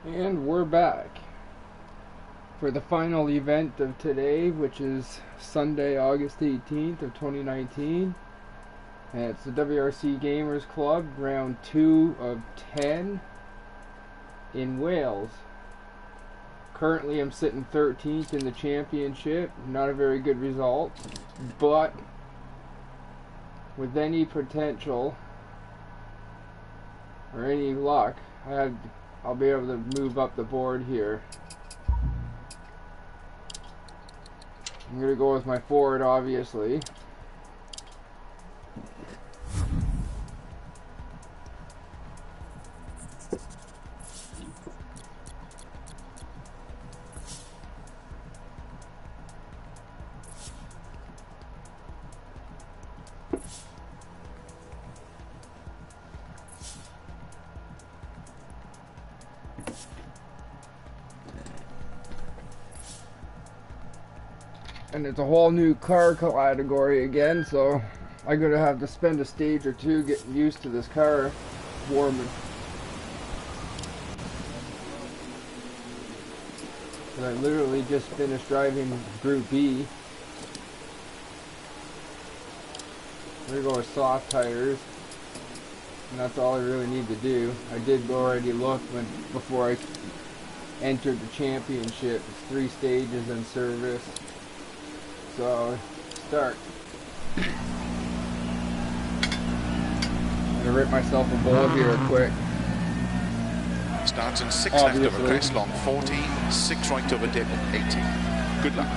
And we're back for the final event of today, which is Sunday, August 18th of 2019. And it's the WRC Gamers Club, round 2 of 10 in Wales. Currently I'm sitting 13th in the championship. Not a very good result, but with any potential or any luck, I'll be able to move up the board here. I'm going to go with my Ford, obviously. And it's a whole new car category again, so I'm gonna have to spend a stage or two getting used to this car warming. And I literally just finished driving Group B. I'm gonna go with soft tires, and that's all I really need to do. I did already look before I entered the championship. It's 3 stages in service. So, start. I'm gonna rip myself a bullet here quick. Starts in 6 left over crest long 40, 6 right over dip 80. Good luck.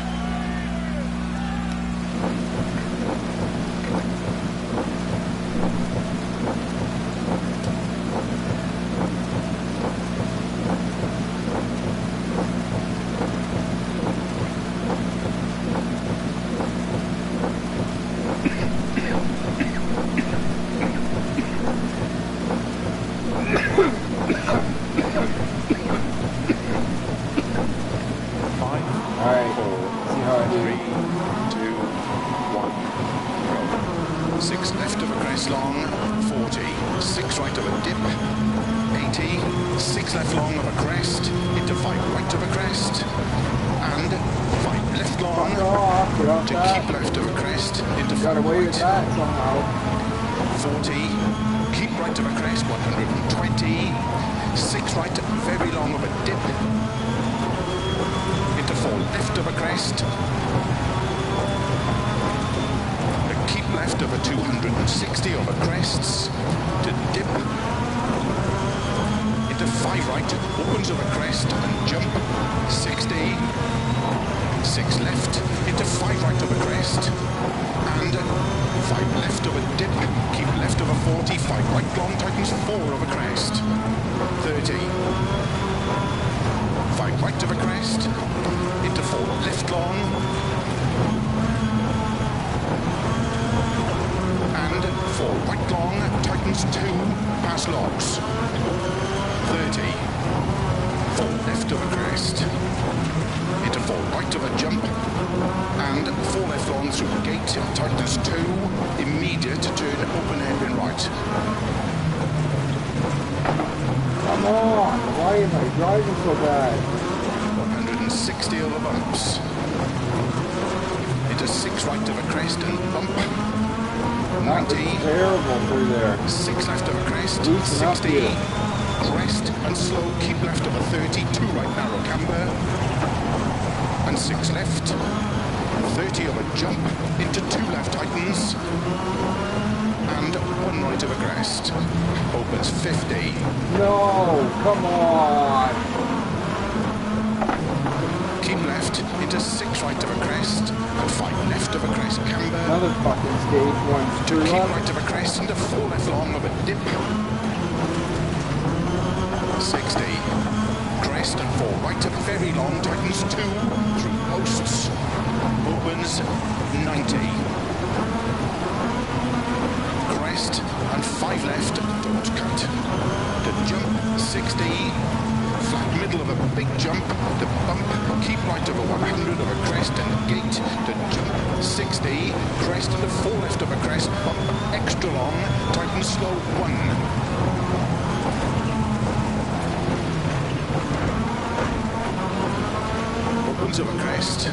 opens over crest,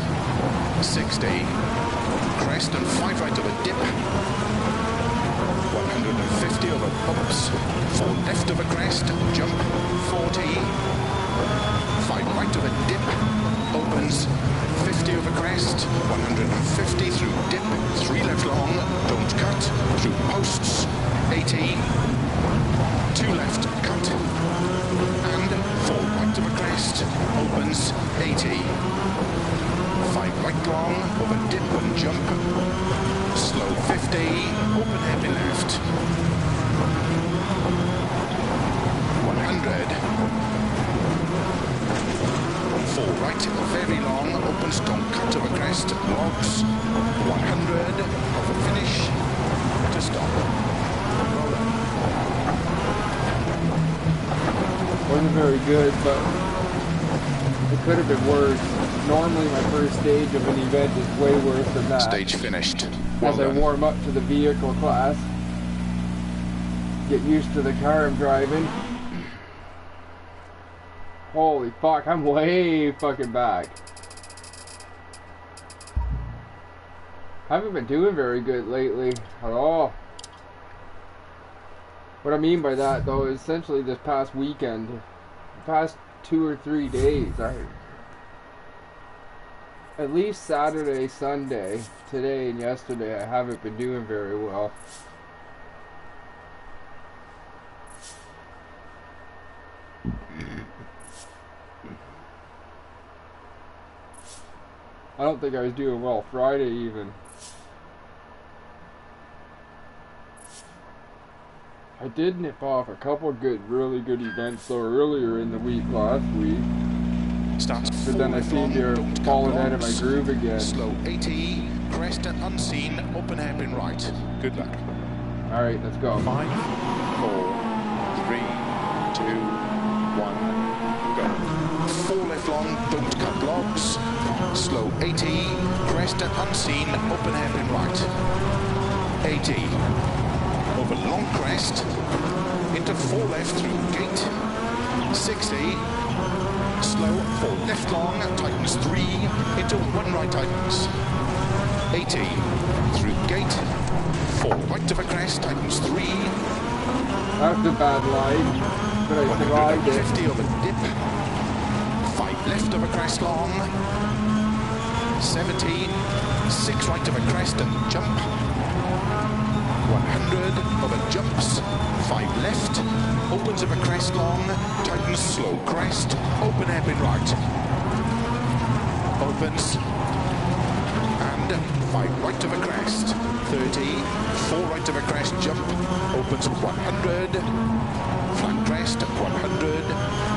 60, crest and 5 right over dip, 150 over bumps, 4 left over crest, jump, 40, 5 right over dip, opens, 50 over crest, 150 through dip, 3 left long, don't cut, through posts, 80, 2 left, cut, and 4 right over crest, opens, 80, 5 right long, over dip and jump, slow 50, open heavy left, 100, 4 right, very long, opens, don't cut over crest, logs, 100, over finish, to stop, roller. Wasn't very good, but it could have been worse. Normally my first stage of an event is way worse than that. Stage finished. As I warm up to the vehicle class, get used to the car I'm driving. Holy fuck, I'm way fucking back. I haven't been doing very good lately at all. What I mean by that though is essentially this past weekend, the past 2 or 3 days, at least Saturday, Sunday, today and yesterday, I haven't been doing very well. I don't think I was doing well Friday even. I did nip off a couple good, really good events though earlier in the week last week. But then I seem to have fallen out of my groove again. Slow 80, crest and unseen, open hairpin right. Good luck. Alright, let's go. 5, 4, 3, 2, 1, go. 4 left long, don't cut logs. Slow 80, crest and unseen, open hairpin right. 80. Over long crest, into 4 left through gate, 60, slow, 4 left long, tightens 3, into 1 right tightens, 80, through gate, 4 right of a crest, tightens 3, that's a bad line, but I survived it. 150 over dip, 5 left of a crest long, 70, 6 right of a crest and jump, 100 over jumps, 5 left, opens of a crest long, tightens slow crest, open hairpin right, opens, and 5 right of a crest, 30, 4 right of a crest jump, opens 100, flat crest, 100,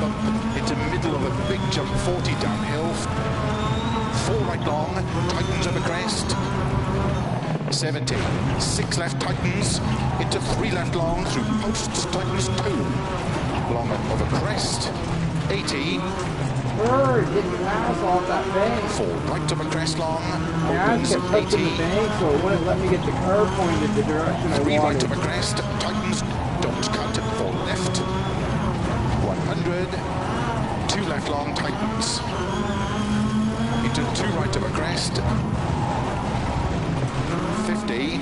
bump into middle of a big jump, 40 downhill, 4 right long, tightens of a crest, 70, 6 left tightens, into 3 left long, through posts, tightens 2, long over crest, 80, Bird, get your ass off that bank. 4 right of a crest long, My ass opens kept touching 80, the bank, so it wouldn't let me get the car pointed the direction I 3 right wanted. of a crest, tightens, don't cut, 4 left, 100, 2 left long, tightens, into 2 right of a crest, 50,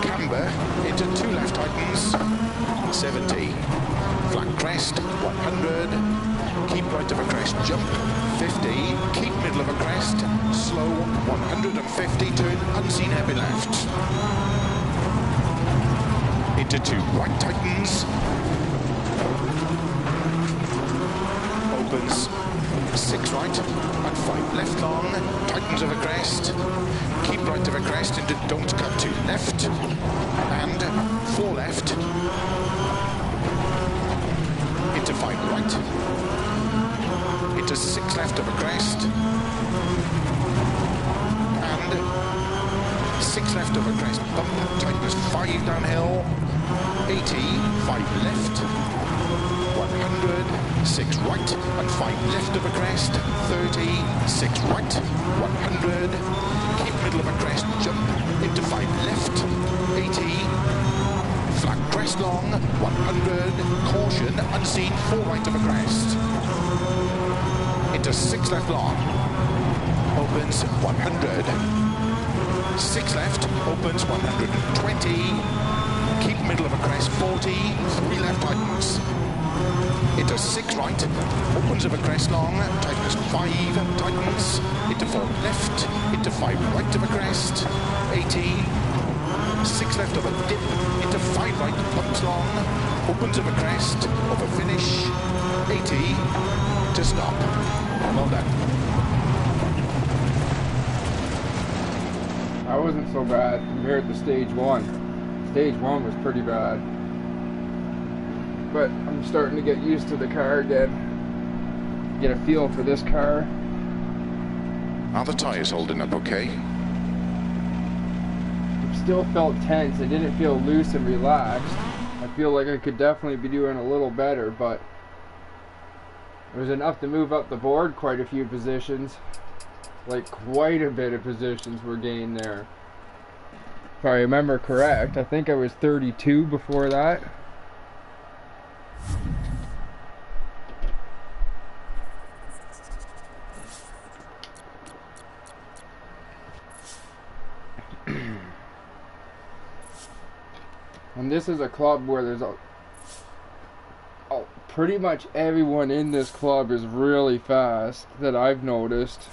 camber, into 2 left tightens, 70, flat crest, 100, keep right of a crest, jump, 50, keep middle of a crest, slow, 150, turn, unseen heavy left, into 2 right tightens, opens, 6 right, and 5 left long, tightens of a crest, keep right of a crest into don't cut 2 left, and 4 left, into 5 right, into 6 left of a crest, and 6 left of a crest, bump, tightens 5 downhill, 80, 5 left, 100, 6 right, and 5 left of a crest, 30, 6 right, 100, keep middle of a crest, jump, into 5 left, 80, flat crest long, 100, caution, unseen, 4 right of a crest, into into 6 left long, opens 100, 6 left, opens 120, keep middle of a crest 40, 3 left tightens, into 6 right, opens of a crest long, tightens 5, tightens, into 4 left, into 5 right of a crest, 80, 6 left of a dip, into 5 right, bumps long, opens of a crest, of a finish, 80, to stop. Well done. That wasn't so bad compared to stage 1. Stage 1 was pretty bad. But I'm starting to get used to the car again. Get a feel for this car. Are the tyres holding up okay? It still felt tense. It didn't feel loose and relaxed. I feel like I could definitely be doing a little better, but it was enough to move up the board quite a few positions. Like quite a bit of positions were gained there. If I remember correct, I think I was 32 before that. And this is a club where there's pretty much everyone in this club is really fast that I've noticed.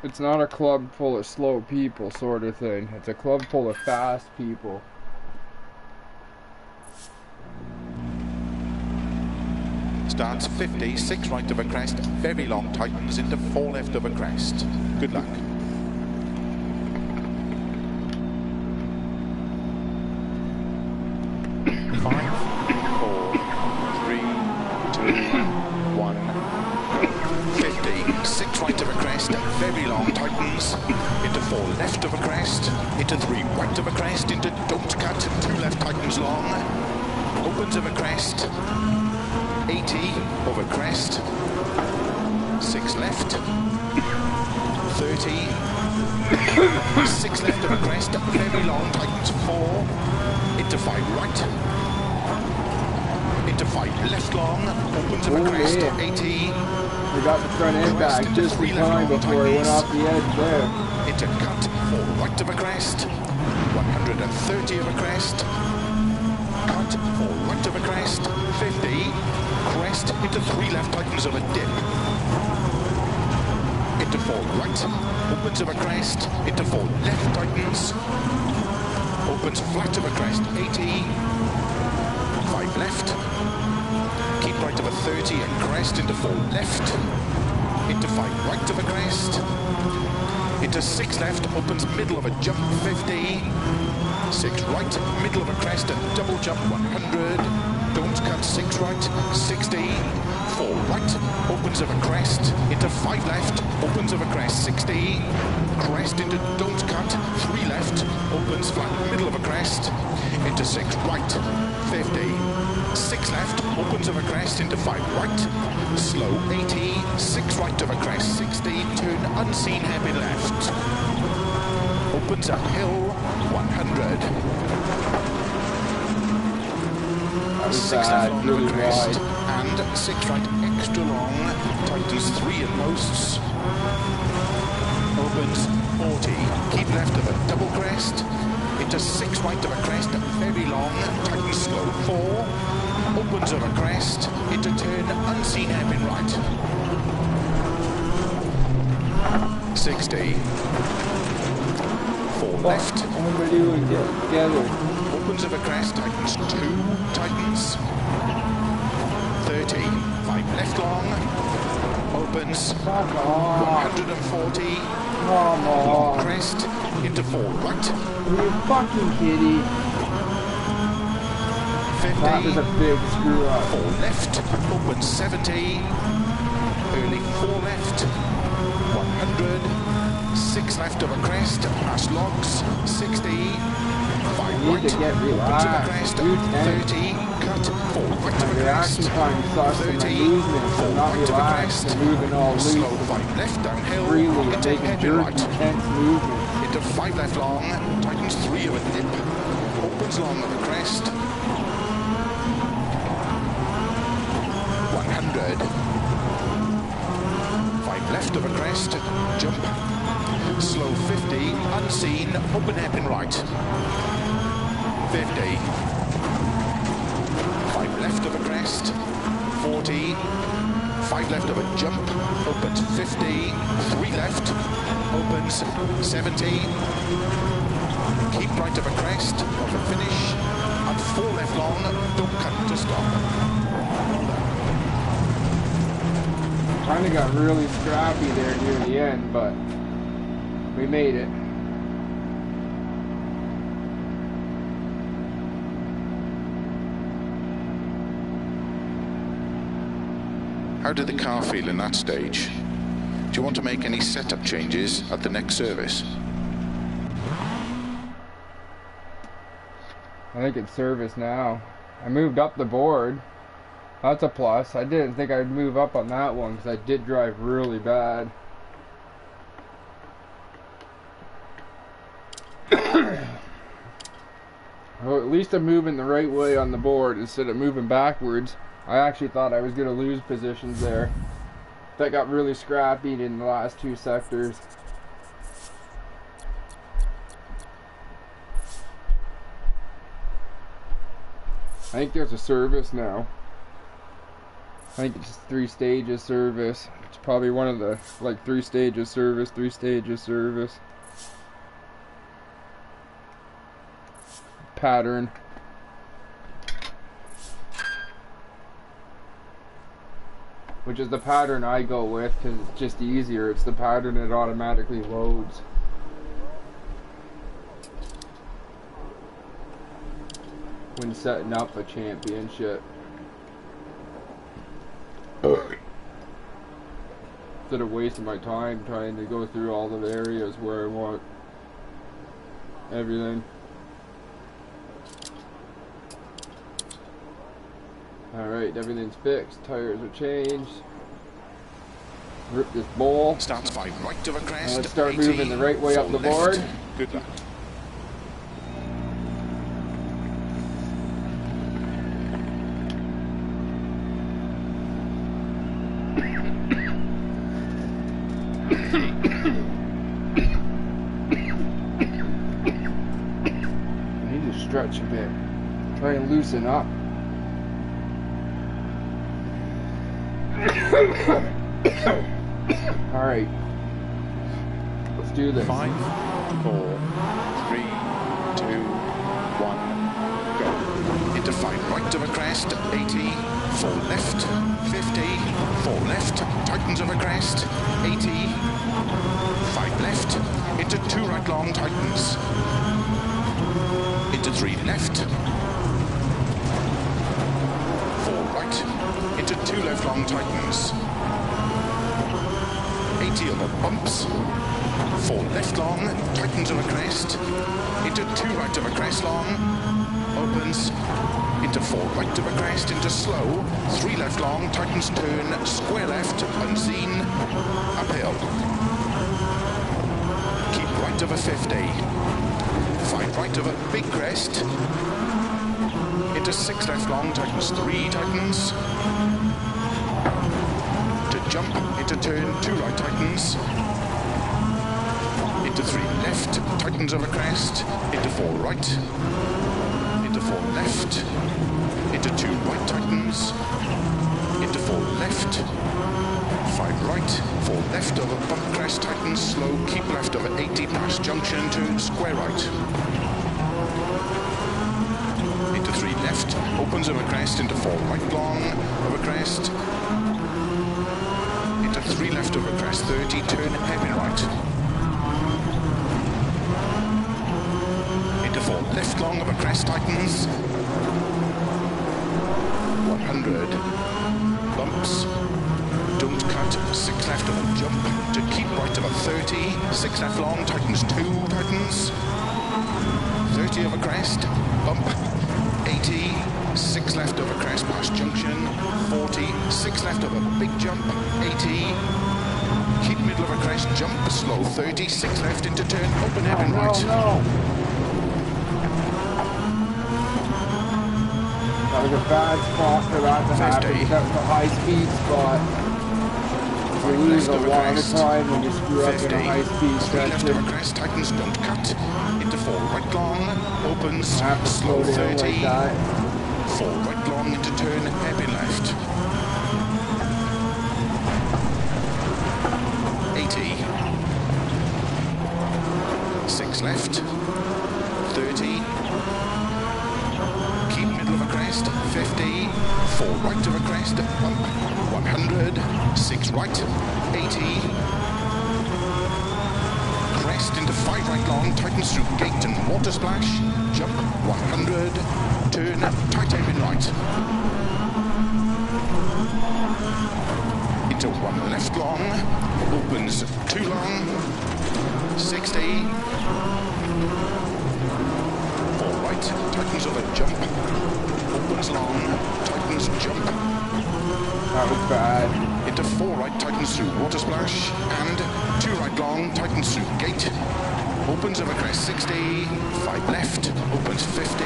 It's not a club full of slow people sort of thing. It's a club full of fast people. Starts 50, 6 right of a crest, very long, tightens into 4 left of a crest. Good luck. Very long, tightens, into 4 left of a crest, into 3 right of a crest, into don't cut, 2 left tightens long, opens of a crest, 80 over crest, 6 left, 30, 6 left of a crest, very long, tightens 4, into 5 right, into 5 left long, opens of a crest, 80, we got the front end back just in time before it went off the edge there. Into cut, 4 right of a crest, 130 of a crest, cut, 4 right of a crest, 50, crest, into 3 left tightens of a dip, into 4 right, opens of a crest, into 4 left tightens, opens flat of a crest, 80, 5 left, keep right of a 30 and crest into 4 left, into 5 right of a crest, into 6 left, opens middle of a jump 50, 6 right, middle of a crest and double jump 100, don't cut 6 right, 60, 4 right, opens of a crest, into 5 left, opens of a crest 60, crest into don't cut, 3 left, opens flat middle of a crest, into 6 right, 50, 6 left, opens of a crest into 5 right, slow 80, 6 right of a crest 60, turn unseen hairpin left, opens uphill 100, 6 left long of a crest, and 6 right extra long, tightens 3 in mosts, opens 40, keep left of a double crest, into 6 right of a crest, very long, tightens slow 4, opens of a crest, into turn unseen hairpin right, 60, 4 left, Everybody would get together. opens of a crest, tightens 2, tightens, 30, 5 left long, opens, 140, Come long on. crest, into 4 right, Are you fucking kidding? 50, That was a big screw up. 4 left, open 70, early 4 left, 100, 6 left of a crest, past logs, 60, 5 need right, to get opens of a relaxed. crest, Do 30, cut, 4 right of My a crest, reaction time sucks and my 30, movements 4 are not right of a relaxed crest, and moving all loose. slow 5 left downhill, Freely into making hairpin jerky, right, tense movements. into 5 left long, tightens 3 of a dip, opens long of a crest, 100, 5 left of a crest, 40. 5 left of a jump, opens 50. 3 left, opens 70. Keep right of a crest, of a finish. And 4 left long, don't cut to stop. Kind of got really scrappy there near the end, but we made it. How did the car feel in that stage? Do you want to make any setup changes at the next service? I think it's service now. I moved up the board. That's a plus. I didn't think I'd move up on that one because I did drive really bad. Well, at least I'm moving the right way on the board instead of moving backwards. I actually thought I was going to lose positions there. That got really scrappy in the last 2 sectors. I think there's a service now. I think it's 3 stages service. It's probably one of the, like, 3 stages service, 3 stages service. Pattern. Which is the pattern I go with because it's just easier. It's the pattern that automatically loads. When setting up a championship. Instead of wasting my time trying to go through all the areas where I want everything. Alright, everything's fixed. Tires are changed. Rip this bowl. Starts 5 right of a crest. Let's start 80, moving the right way up the left. board. Good luck. I need to stretch a bit. Try and loosen up. Alright. Let's do this. 5, 4, 3, 2, 1, go. Into 5 right of a crest, 80, 4 left, 50, 4 left, tightens of a crest, 80, 5 left, into 2 right long, tightens, into 3 left, 4 right, into 2 left long, tightens, 80 over bumps, 4 left long, tightens of a crest, into 2 right of a crest long, opens, into 4 right of a crest, into slow, 3 left long, tightens turn, square left, unseen, uphill. Keep right of a 50, 5 right of a big crest, into 6 left long, tightens 3, tightens, to jump, into turn, 2 right, tightens, into 3 left, tightens of a crest, into 4 right, into 4 left, into 2 right, tightens, into 4 left, 5 right, 4 left over bump crest, tightens, slow, keep left over 80, past junction, turn, square right, into 3 left, opens over crest, into 4 right long, over crest, into 3 left over crest, 30, turn, hairpin right. Into 4 left long of a crest, tightens, 100, bumps, don't cut, 6 left of a jump, to keep right of a 30, 6 left long, tightens 2, tightens, 30 of a crest, bump, 80, 6 left of a crest past junction, 40, 6 left of a big jump, 80, keep middle of a crest, jump, slow, 30, 6 left into turn, open hairpin right. No. That was a bad spot for that to happen. That was a high speed spot. 5 lose left a over lot of crest, time when you screw up in 50, a high-speed 3 left section. over crest, tightens, don't cut, into 4 right long, opens, You have to slow slow down 30, like that. 4 right long into turn, hairpin left, 80, 6 left, 30, keep middle of a crest, 50, 4 right of a crest, 100, 6 right, 80, crest into 5 right long, tightens through gate and water splash, jump, 100, turn, tight hairpin right, into 1 left long, opens 2 long, 60, 4 right, tightens over jump, opens long, tightens jump, That was bad. into 4 right, tightens through water splash, and 2 right long, tightens through gate, opens over crest 60, 5 left, opens 50,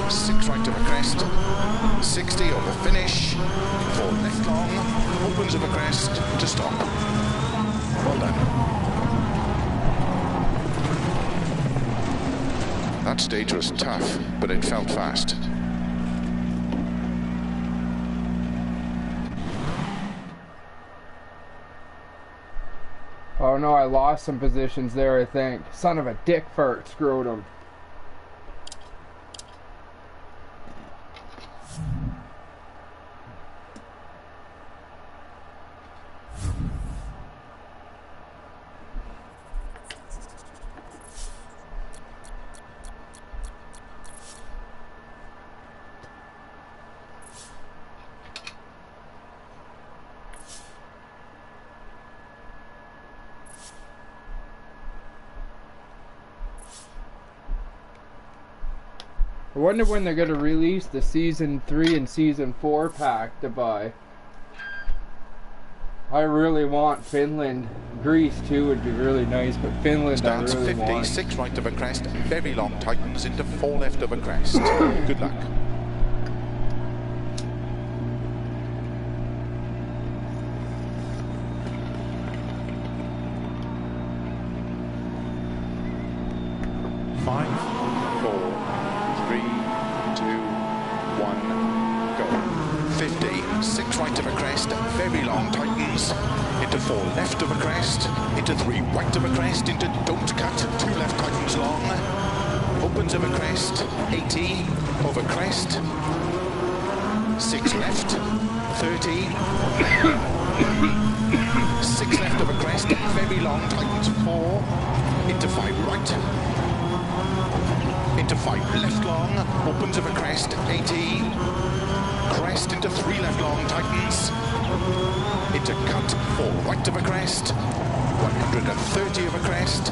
6 right over crest, 60 over finish, 4 left long, opens over crest to stop. Well done. That stage was tough, but it felt fast. Oh no, I lost some positions there, I think. Son of a dick fart screwed him. I wonder when they're going to release the Season 3 and Season 4 pack to buy. I really want Finland. Greece too would be really nice, but Finland Stance I really 50, want. 6 right of a crest, very long tightens into 4 left of a crest. Good luck. Very long tightens into 4 left of a crest, into 3 right of a crest, into don't cut, 2 left tightens long, opens of a crest, 80 over crest, 6 left, 30, 6 left of a crest, very long tightens 4, into 5 right, into 5 left long, opens of a crest, 80, crest into 3 left long tightens, into cut 4 right of a crest, 130 of a crest,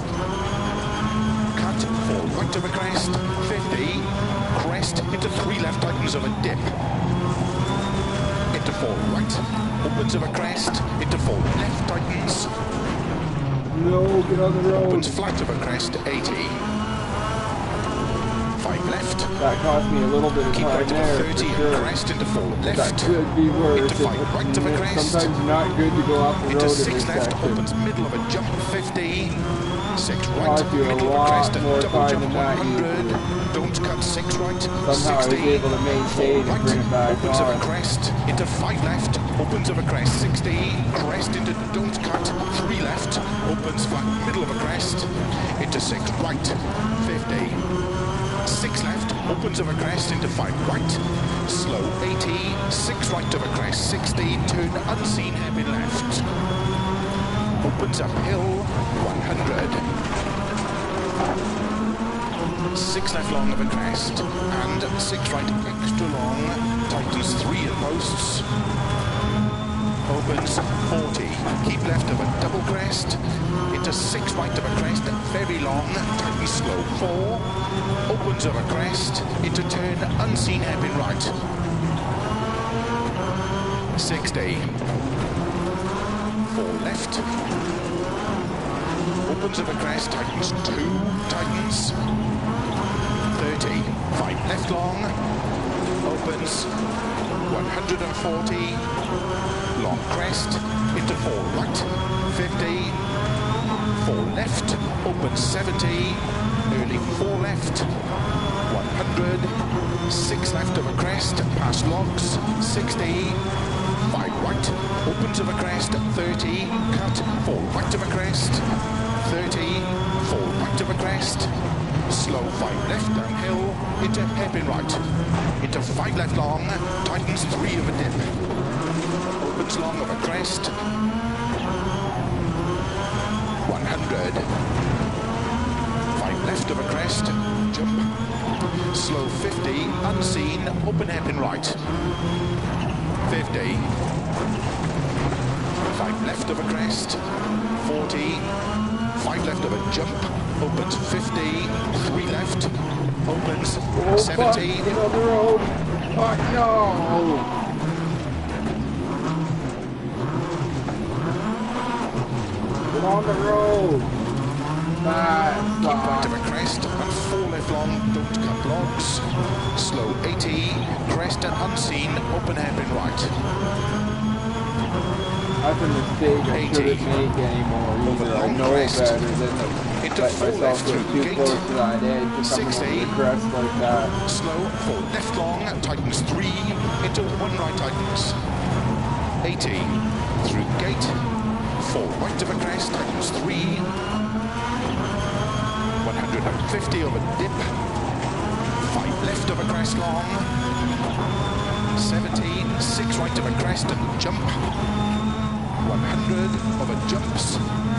cut 4 right of a crest, 50, crest into 3 left tightens of a dip, into 4 right, opens of a crest, into 4 left tightens, No, get on the road. opens flat of a crest, 80, 5 left. That cost me a little bit of Keep time right there. of a 30 for sure. and crest into 4 That left. could be worse. Into 5 right of a crest. Sometimes not good to go off the Into road 6 in this left, section. opens middle of a jump 50. 6 right, Cost you a middle of a lot crest, more double time jump than that 100. Don't cut 6 right, Somehow 60. I was able to maintain and right, bring it back opens of a on. crest, into 5 left, opens of a crest 60. Crest into don't cut 3 left, opens flat middle of a crest, into 6 right 50. 6 left, opens of a crest into 5 right, slow 80, 6 right of a crest 60, turn unseen hairpin left, opens uphill 100, 6 left long of a crest, and 6 right extra long, tightens 3 at posts, opens 40, keep left of a double crest, into 6 right of a crest, very long, tightens slow 4, opens of a crest, into turn unseen hairpin right, 60, 4 left, opens of a crest, tightens 2, tightens, 30, 5 left long, opens 140, long crest, into 4 right, 50, 4 left, opens 70, early 4 left, 100, 6 left of a crest, past logs, 60, 5 right, opens of a crest, 30, cut, 4 right of a crest, 30, 4 right of a crest, slow 5 left downhill, into hairpin right, into 5 left long, tightens 3 of a dip, opens long of a crest, 100, 5 left of a crest, jump, slow 50, unseen, open hairpin right, 50, 5 left of a crest, 40, 5 left of a jump, opens 50, 3 left, opens 70. Fuck, get on the road. Fuck, no. Get on the road. Keep right of a crest and 4 left long, don't cut logs. Slow 80, crest and unseen, open hairpin right. That's a mistake I 80. shouldn't make anymore either. I know crest. better than to Into let 4 myself left get through too gate. close to that edge to 60. come on the crest like that. Slow 4 left long, tightens 3, into 1 right tightens. 80, through gate, 4 right of a crest, tightens 3, 150 of a dip, 5 left of a crest long, 70, 6 right of a crest and jump, 100 of a jumps,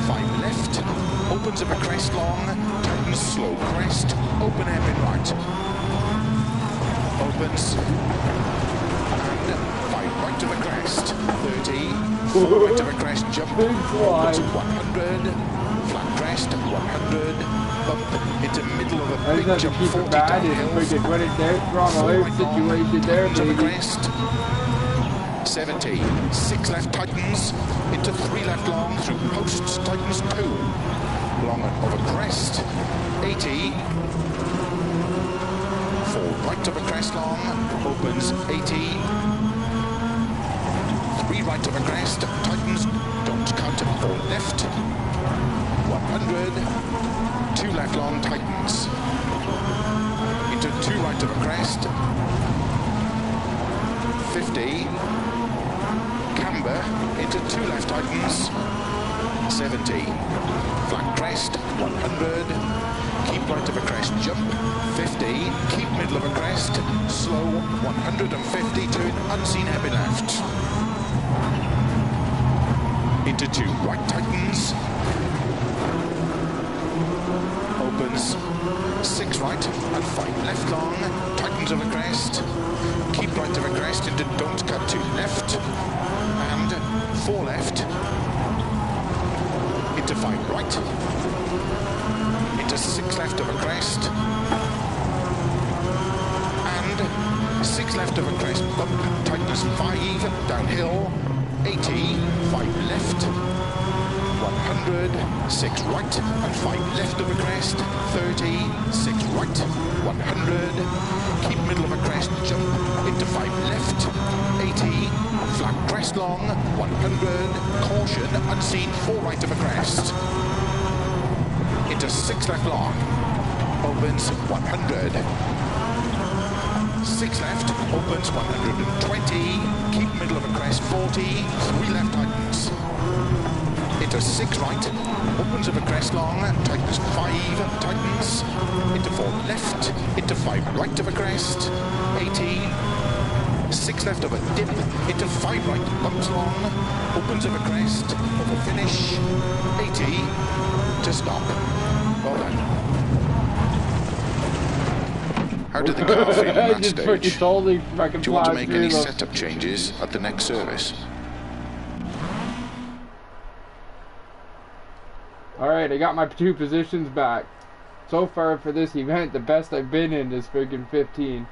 5 left, opens of a crest long, tightens slow crest, open hairpin right, opens, and 5 right of a crest, 30, 4 right of a crest jump, opens 100, flat crest, 100, bump into middle of a big jump, 40 downhill, When it's there, wrong alert situation there, to the baby. crest, 70, 6 left tightens, into 3 left long, through posts, tightens 2, long of a crest, 80, 4 right of a crest long, opens 80, 3 right of a crest, tightens, don't cut, 4 left, 100, 2 left long, tightens, into 2 right of a crest, 50, camber, into 2 left tightens, 70, flat crest, 100, keep right of a crest, jump, 50, keep middle of a crest, slow, 150, turn, unseen hairpin left, into 2 right tightens, opens 6 right and 5 left long, tightens of a crest, keep right of a crest into don't cut 2 left, and 4 left, into 5 right, into 6 left of a crest, and 6 left of a crest, bump, tightens 5, downhill, 80, 5 left, 100, 6 right, and 5 left of a crest, 30, 6 right, 100, keep middle of a crest, jump, into 5 left, 80, flat crest long, 100, caution, unseen, 4 right of a crest, into 6 left long, opens 100, 6 left, opens 120, keep middle of a crest, 40, 3 left tightens, into 6 right, opens of a crest long, tightens 5, tightens, into 4 left, into 5 right of a crest, 80, 6 left of a dip, into 5 right, bumps long, opens of a crest, over finish, 80, to stop. Well done. How did the car feel on that stage? Do you want to make any setup changes at the next service? Alright, I got my 2 positions back. So far for this event, the best I've been in is friggin' 15.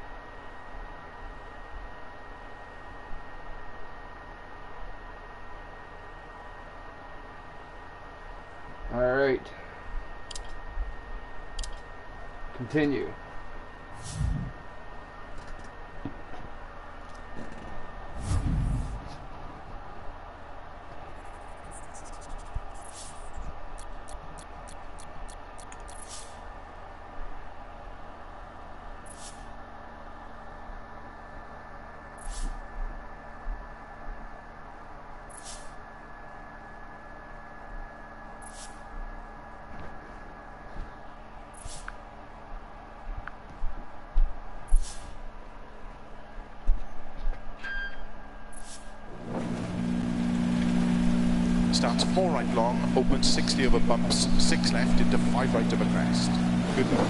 Alright. Continue. starts 4 right long, opens 60 over bumps, 6 left into 5 right over crest. Good luck.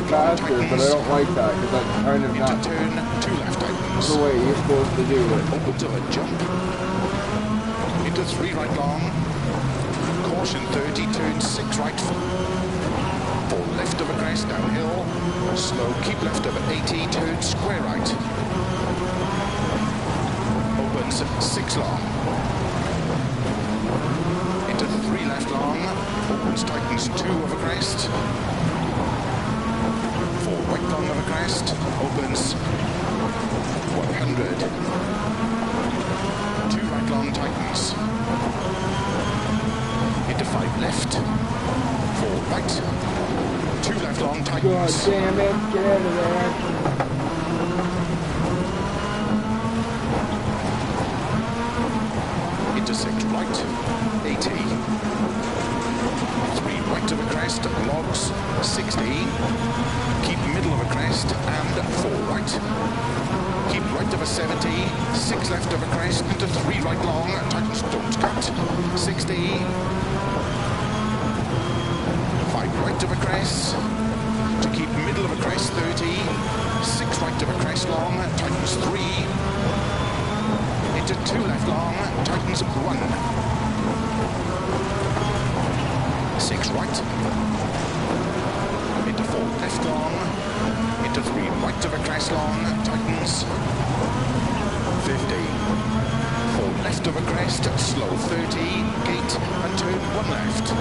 Faster, but I don't like that because that's kind of not turn 2 left tightens. The way you're supposed to do it. Opens of a jump. Into 3 right long. Caution 30, turn 6 right. 4 left of a crest, downhill. Slow, keep left of 80, turn square right. Opens 6 long. Into 3 left long. Opens, tightens 2 of a crest. Right long of a crest, opens 100. 2 right long tightens. Into 5 left. 4 right. 2 left long tightens. God damn it, get out of there. Into 6 right, 80. 3 right of a crest, logs 60. Keep middle of a crest and 4 right. Keep right of a 70, 6 left of a crest into 3 right long, tightens, don't cut, 60. 5 right of a crest, to keep middle of a crest 30, 6 right of a crest long, tightens 3. Into 2 left long, tightens 1. 6 right. Into 4 left long, into 3 right of a crest long, tightens 50. 4 left of a crest, slow 30, gate and turn 1 left.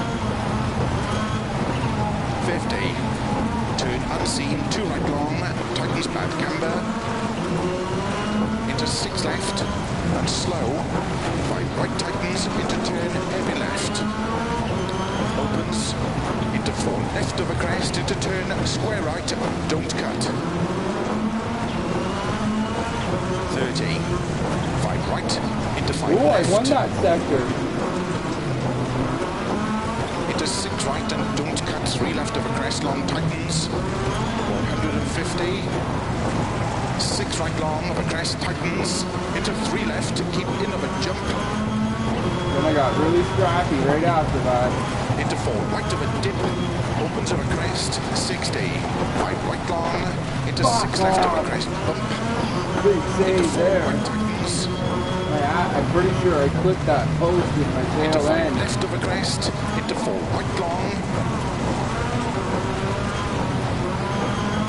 50. Turn unseen, 2 right long, tightens bad camber. Into 6 left, and slow. 5 right tightens, into turn heavy left. Opens, into 4 left of a crest, into turn square right, don't cut. 30. 5 right, into 5 Ooh, left. I won that sector. Into 6 right and don't cut, 3 left of a crest, long tightens. 150. 6 right long of a crest, tightens. Into 3 left, keep in of a jump. Then I got really scrappy right after that. Into 4 right of a dip, opens of a crest, 60. 5 right long, into 6 left of a crest, bump. Big Into save 4 there. right tightens. I'm pretty sure I clipped that post with my Into tail 5 end. left of a crest, into 4 right long.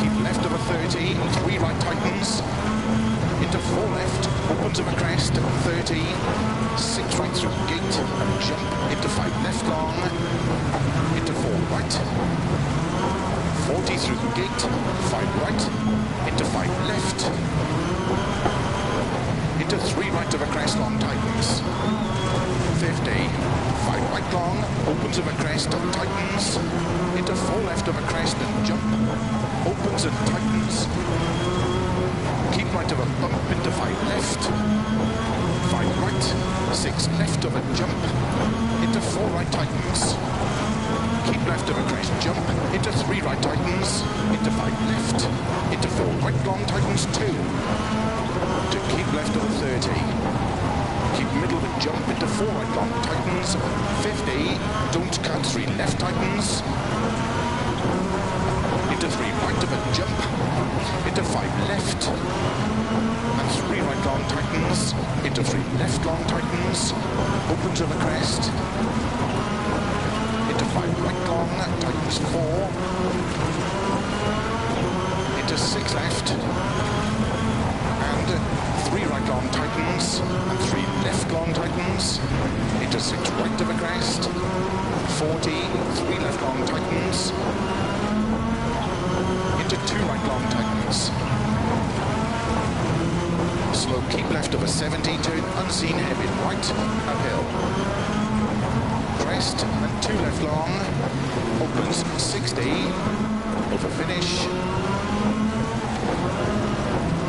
Keep left of a 30, 3 right tightens. Into 4 left, opens of a crest, 30. 6 right through gate and jump. Into 5 left long. Into 4 right. 40 through gate, 5 right. Into 5 left. Into 3 right of a crest, long tightens. 50. 5 right long, opens of a crest and tightens. Into 4 left of a crest and jump. Opens and tightens. Keep right of a bump, into 5 left. 5 right. 6 left of a jump. Into 4 right tightens. Keep left of a crest, jump. Into 3 right tightens. Into 5 left. Into 4 right long tightens, 2. To keep left of a 30. Keep middle of a jump, into 4 right long tightens. 50. Don't cut, 3 left tightens. Into 3 right of a jump. Into 5 left. And 3 right long tightens. Into 3 left long tightens. Opens of a crest. Into 5 right long, tightens 4. Into 6 left. And 3 right long tightens. And 3 left long tightens. Into 6 right of a crest. 40, 3 left long tightens. Into 2 right long tightens. Slow, keep left of a 70, turn unseen, heavy right, uphill. Crest and 2 left long, opens 60, over finish,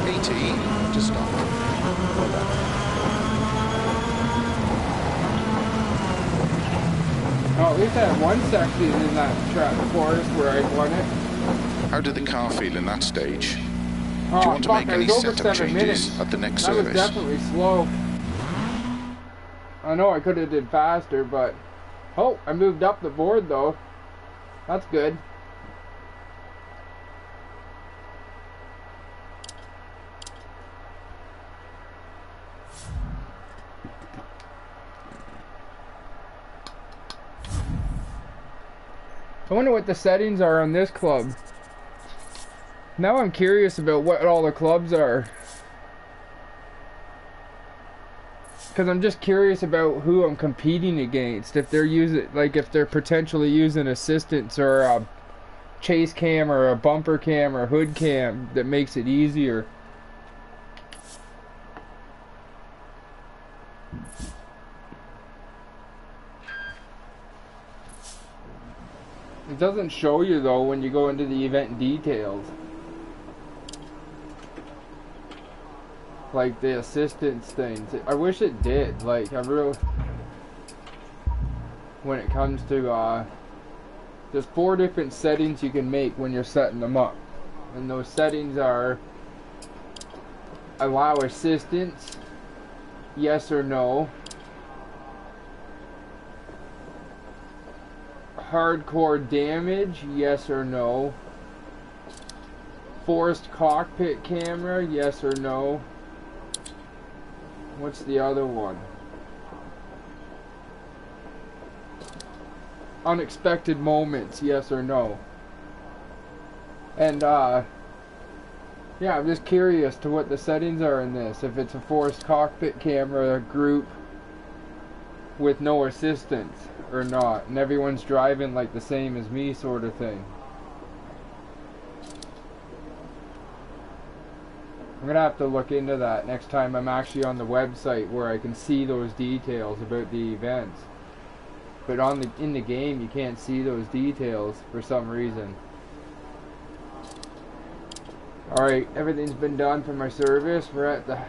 80, to stop. Well done. Oh, at least I had one section in that trap forest where I won it. How did the car feel in that stage? Oh, Do you want to fuck, make I any was over setup 7 changes minutes. at the next That service? was definitely slow. I know I could have did faster, but... Oh, I moved up the board though. That's good. I wonder what the settings are on this club. Now I'm curious about what all the clubs are. Because I'm just curious about who I'm competing against. If they're using, like, if they're potentially using assistance or a chase cam or a bumper cam or hood cam that makes it easier. It doesn't show you though when you go into the event details. Like the assistance things. I wish it did. Like I really, when it comes to there's 4 different settings you can make when you're setting them up. And those settings are allow assistance, yes or no. Hardcore damage, yes or no. Forced cockpit camera, yes or no. What's the other one? Unexpected moments, yes or no. And yeah, I'm just curious to what the settings are in this. If it's a forced cockpit camera group with no assistance or not, and everyone's driving like the same as me sort of thing. I'm gonna have to look into that next time I'm actually on the website where I can see those details about the events. But in the game you can't see those details for some reason. Alright, everything's been done for my service. We're at the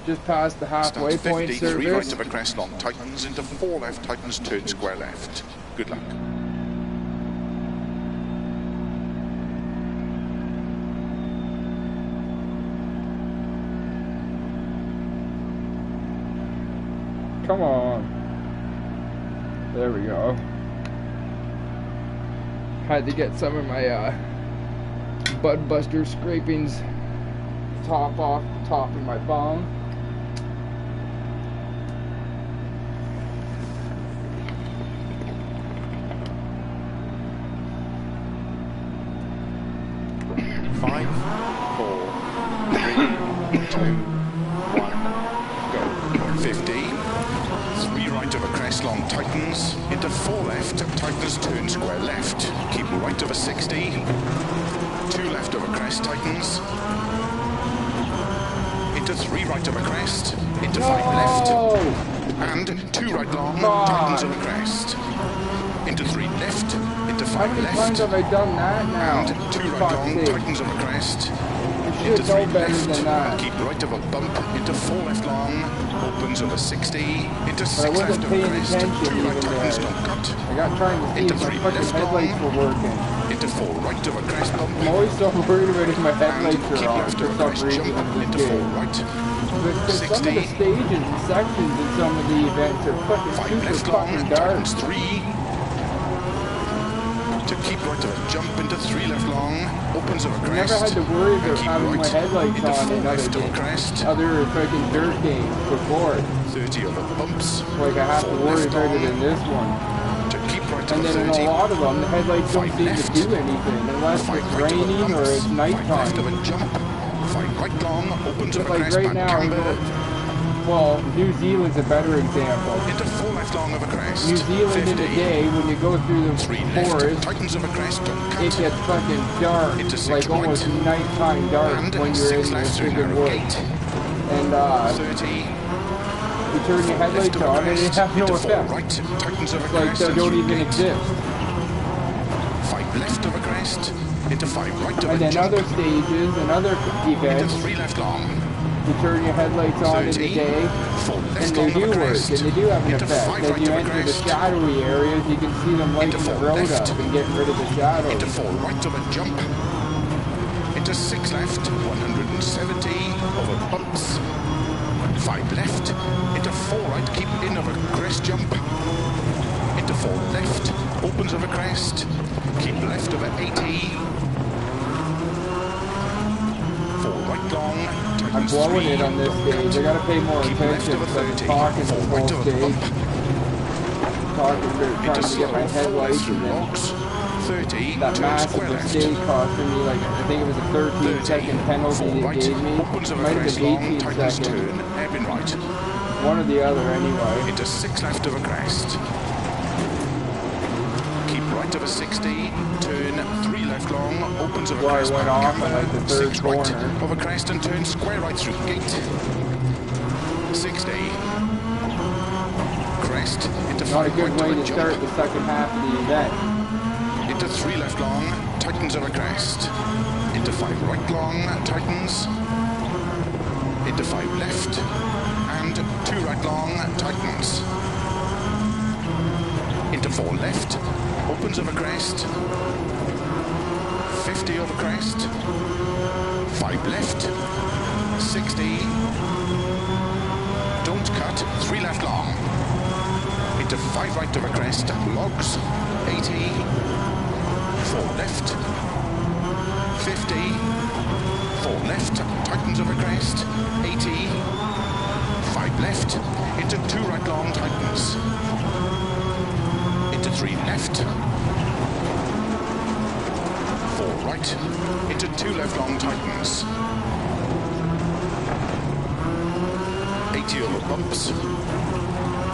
just past the halfway point service. 3 right of a crest long tightens into 4 left, tightens, turn square left. Good luck. Come on. There we go. Had to get some of my Bud Buster scrapings top off the top of my phone. Five, 4, 3, 2, 1, go. 50. 3 right of a crest long tightens into 4 left, tightens, turn square left. Keep right of a 60. 2 left of a crest tightens into 3 right of a crest into 5 left and 2 right long tightens of a crest into 3 left into 5 How many left times have I done that now? and 2 right long tightens of a crest into 3 left, keep right of a bump into 4 left long, opens of a 60 into 6 left of a crest, 2 right tightens, don't cut I got trying to see into if my 3 fucking left headlights long were working. into 4 right of a crest bump. I'm always so worried about if my headlights And are keep on left for of a some crest reason jump in this into 4 game. right. But some of the 60. stages and sections in some of the events are fucking 5 super left long, fucking dark. tightens 3. To keep right of a jump into 3 left long, opens of a I crest. never had to worry and about keep having right my headlights into on 4 in left of a crest. other fucking dirt games before. 30 of a bumps. Like I have to 4 worry left about it long. in this one. To keep right of And a then in 30. a lot of them, the headlights don't 5 seem left. to do anything unless 5 it's right of a raining or bumps. it's 5 left of nighttime. a jump. 5 right long, opens of But a like crest, right back now, camber. well, New Zealand's a better example. Into 4 left long of a crest. New Zealand 50. in the day, when you go through the 3 left, forest, tightens of a crest, don't cut. it gets fucking dark, Into 6 like almost right. nighttime dark And when you're 6 in the left through freaking narrow woods. gate. And 30. you turn your headlights on and they have no into 4 effect. right, tightens of a It's like crest they and don't through even gate. exist. 5 left of a crest, into 5 right of And a then jump, other stages and other into events, 3 left long, you turn your headlights on in the 30, day, 4 and left they long do of a work, crest, and they do have an into effect. 5 As right you of a enter the crest, shadowy areas, you can see them lighting into the 4 road left, up and getting rid of the shadows. into 4 right of a jump, into 6 left, 170 over bumps, 5 left, into 4 right, keep in of a crest jump, into 4 left, opens of a crest, keep left of a 80, 4 right long, I'm tightens blowing 3, it on this don't stage. I cut. gotta pay more Keep left attention of a because I'm 30, talking the 4 whole right of a stage. bump, Talking about trying into to slow, get my 4 left headlights through and then logs, 30, that turn massive square left, mistake costing me like, I think it was a 13-second penalty 4 it right, gave me. opens of a Might have crest been long, 18 tightens seconds. turn, hairpin right, One or the other anyway. into 6 left of a crest. Keep right of a 60, turn 3 left long, opens of a Well, I crest, went back off camber, at like the third 6 right corner. of a crest and turn square right through gate. 60. Crest into Not a 5 good right way of a to start jump, the second half of the event. into 3 left long, tightens of a crest, into 5 right long, tightens, into 5 left, and 2 right long, tightens, into 4 left, opens of a crest, 50 over crest, 5 left, 60, don't cut, 3 left long, into 5 right of a crest, logs, 80, 4 left, 50, 4 left, tightens of a crest, 80, 5 left, into 2 right long, tightens, into 3 left, 4 right, into 2 left long, tightens, 80 over bumps,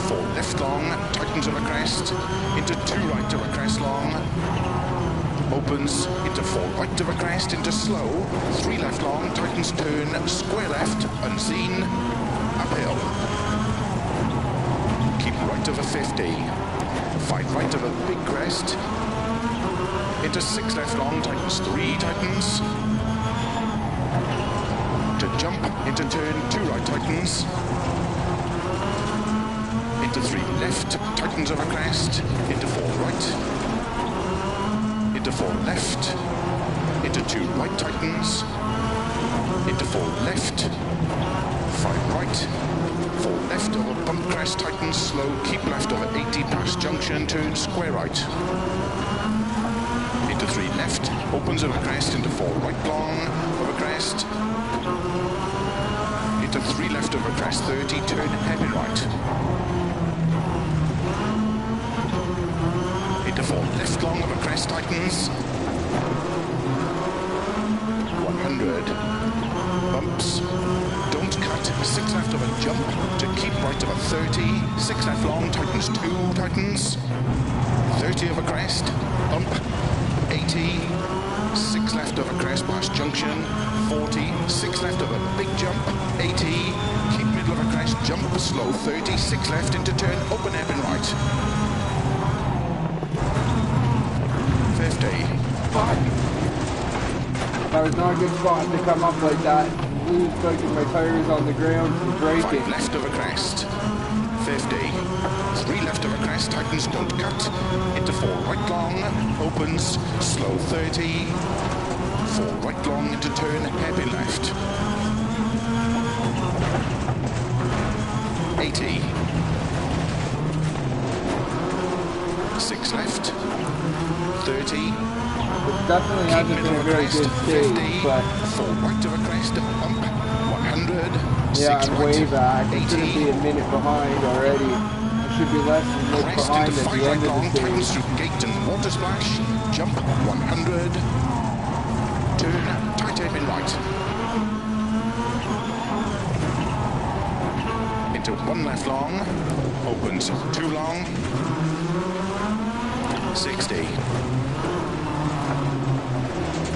4 left long, tightens of a crest, into 2 right of a crest long, opens into 4 right of a crest, into slow, 3 left long, tightens turn, square left, unseen, uphill. Keep right of a 50, 5 right of a big crest, into 6 left long, tightens 3, tightens, to jump, into turn, 2 right, tightens, into 3 left, tightens of a crest, into 4 right, into 4 left, into 2 right, tightens, into 4 left, 5 right, 4 left over bump crest, tightens, slow, keep left over 80 past junction, turn square right, into 3 left, opens over crest, into 4 right long, over crest, into 3 left over crest, 30, turn hairpin right, into 4 left long over crest, tightens, 100, bumps, don't cut, 6 left over jump, to keep right over 30, 6 left long, tightens 2, tightens, 30 over crest, bump, 80, 6 left over crest past junction, 40, 6 left over big jump, 80, keep middle of a crest, jump, slow, 30, 6 left into turn, open hairpin right, 50. That was not a good spot to come up like that. Lose like my tires on the ground from braking. 5 left of a crest, 50. 3 left of a crest, tightens, don't cut. Into 4 right long, opens, slow 30. 4 right long into turn, hairpin left. 80. 6 left, 30. It definitely hasn't been a very good stage, but 4 right of a crest, bump, 100. yeah, 6 I'm right, way back. I 80. shouldn't be a minute behind already. I should be less than a minute Crest behind into at 5 the end right of long, the tightens stage. through gate and water splash, jump, 100. Turn, tight hairpin right. Into 1 left long, opens 2 long, 60.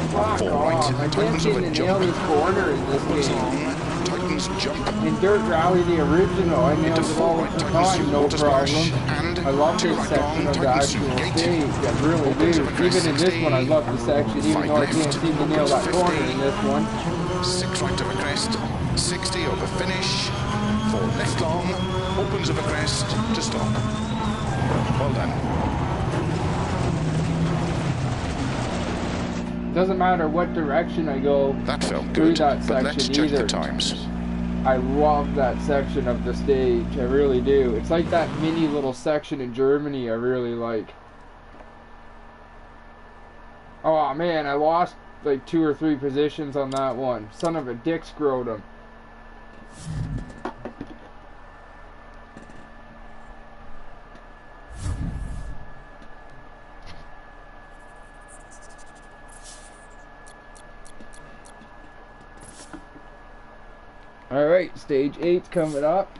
Fuck 4 off. I right, can't tightens seem over to nail jump, this corner in this opens game. long, tightens jump, In Dirt Rally, the original, I nailed into it 4 all right, the tightens time, through no water splash, problem. and I love 2 this right section long, of the tightens through actual gate, stage, I really opens do. over crest, Even in this one, I 60. love the section, even 5 though I left, can't seem to nail opens that 50. corner in this one. 6 right of a crest, 60 over finish, 4 left long, opens of a crest to stop. Well done. Doesn't matter what direction I go That felt through good, that but let's section check either. the times. I love that section of the stage, I really do. It's like that mini little section in Germany I really like. Oh man, I lost like 2 or 3 positions on that one. Son of a dick scrotum. Alright, stage 8's coming up.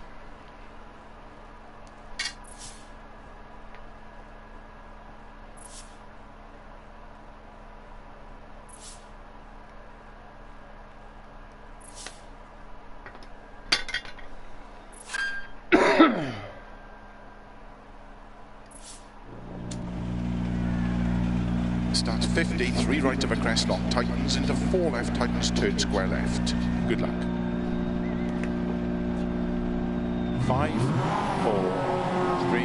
Starts 50, 3 right of a crest long, tightens into 4 left, tightens, turn square left. Good luck. 5, 4, 3,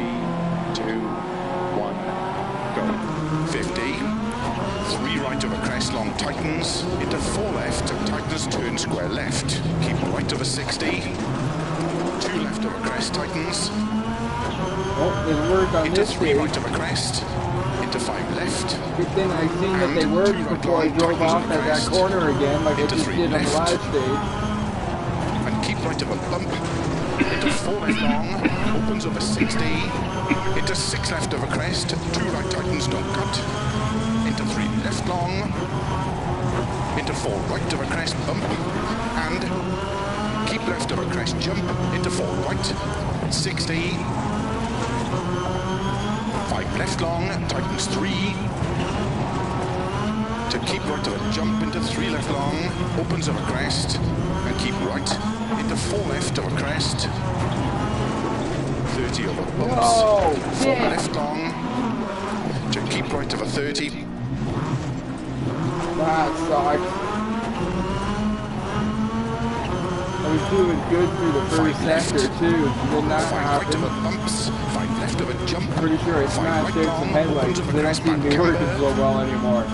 2, 1, go. 50, 3 right of a crest long, tightens, into 4 left, tightens, turn square left. Keep right of a 60, 2 left of a crest, tightens, Oh, they worked on into this 3 stage. right of a crest, into 5 left, Good thing I seen that they worked before I drove off at that corner again, like I just did on the last stage. and keep right of a bump, into 4 left long, opens over 60, into 6 left of a crest, 2 right tightens, don't cut, into 3 left long, into 4 right of a crest, bump, and keep left of a crest, jump, into 4 right, 60, 5 left long, tightens 3, to keep right of a jump into 3 left long, opens of a crest, and keep right into 4 left of a crest, 30 over bumps, No, 4 left long, to keep right of a 30. That sucks. I was doing good through the first sector too, and then that 5 right of a happened. bumps, 5 left of a jump. Pretty sure I 5 smashed right out some long, headlights, opens of a they don't crest, seem to back be working camber, so well anymore.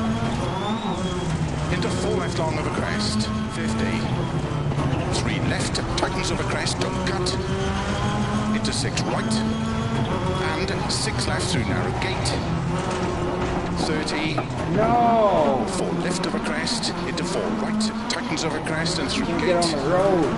into 4 left long of a crest, 50. 3 left, tightens of a crest, don't cut. Into 6 right, and 6 left through narrow gate. 30. No! 4 left of a crest, into 4 right, tightens of a crest, and through Can't gate. get on the road.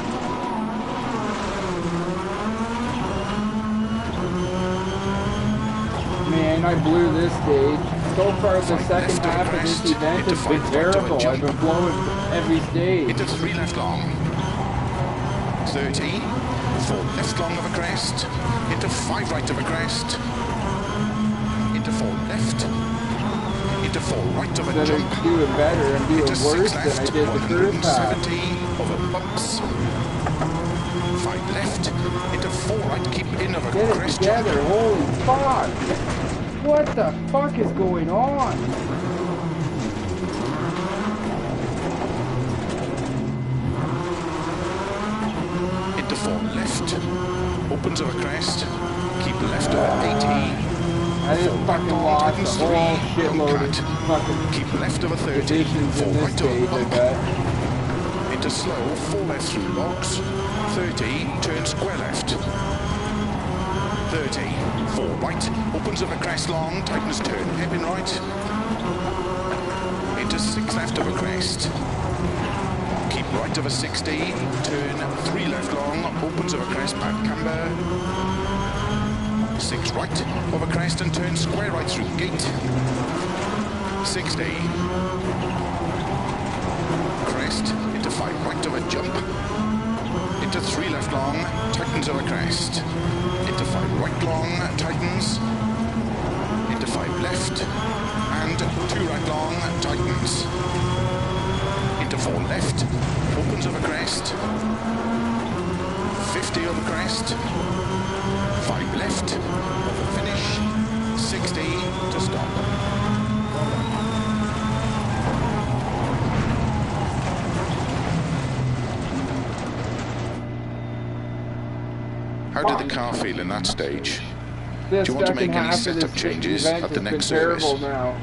Man, I blew this stage. So far, the second half of this event has been terrible. I've been blowing every stage. Into 3 left long. 30. 4 left long of a crest. Into 5 right of a crest. Into 4 left. Into 4 right of a Instead jump. of doing better, I'm doing Into worse 6 than I left. did the first half. 170 over bumps. 5 left. Into 4 right. Keep in of a Get it crest together, jump. holy fuck! What the fuck is going on? Into 4 left. Opens of a crest. Keep left of 80. I just fucking lost a whole shitload of fucking Keep left of a 30. conditions 4 in this right of a stage, I bump. bet. Into slow, 4 left through logs. 30, turn square left. 30, 4 right, opens of a crest long, tightens turn, hairpin right. Into 6 left of a crest. Keep right of a 60, turn 3 left long, opens of a crest, back camber. 6 right of a crest and turn square right through gate. 60. Crest, into 5 right of a jump. Into 3 left long, tightens of a crest. Into 5 right long, tightens. Into 5 left. And 2 right long, tightens. Into 4 left, opens of a crest. 50 of a crest. 5 left, over finish. 60 to stop. How did the car feel in that stage? This Do you want to second make any half of setup this changes event at the has next been terrible service? now.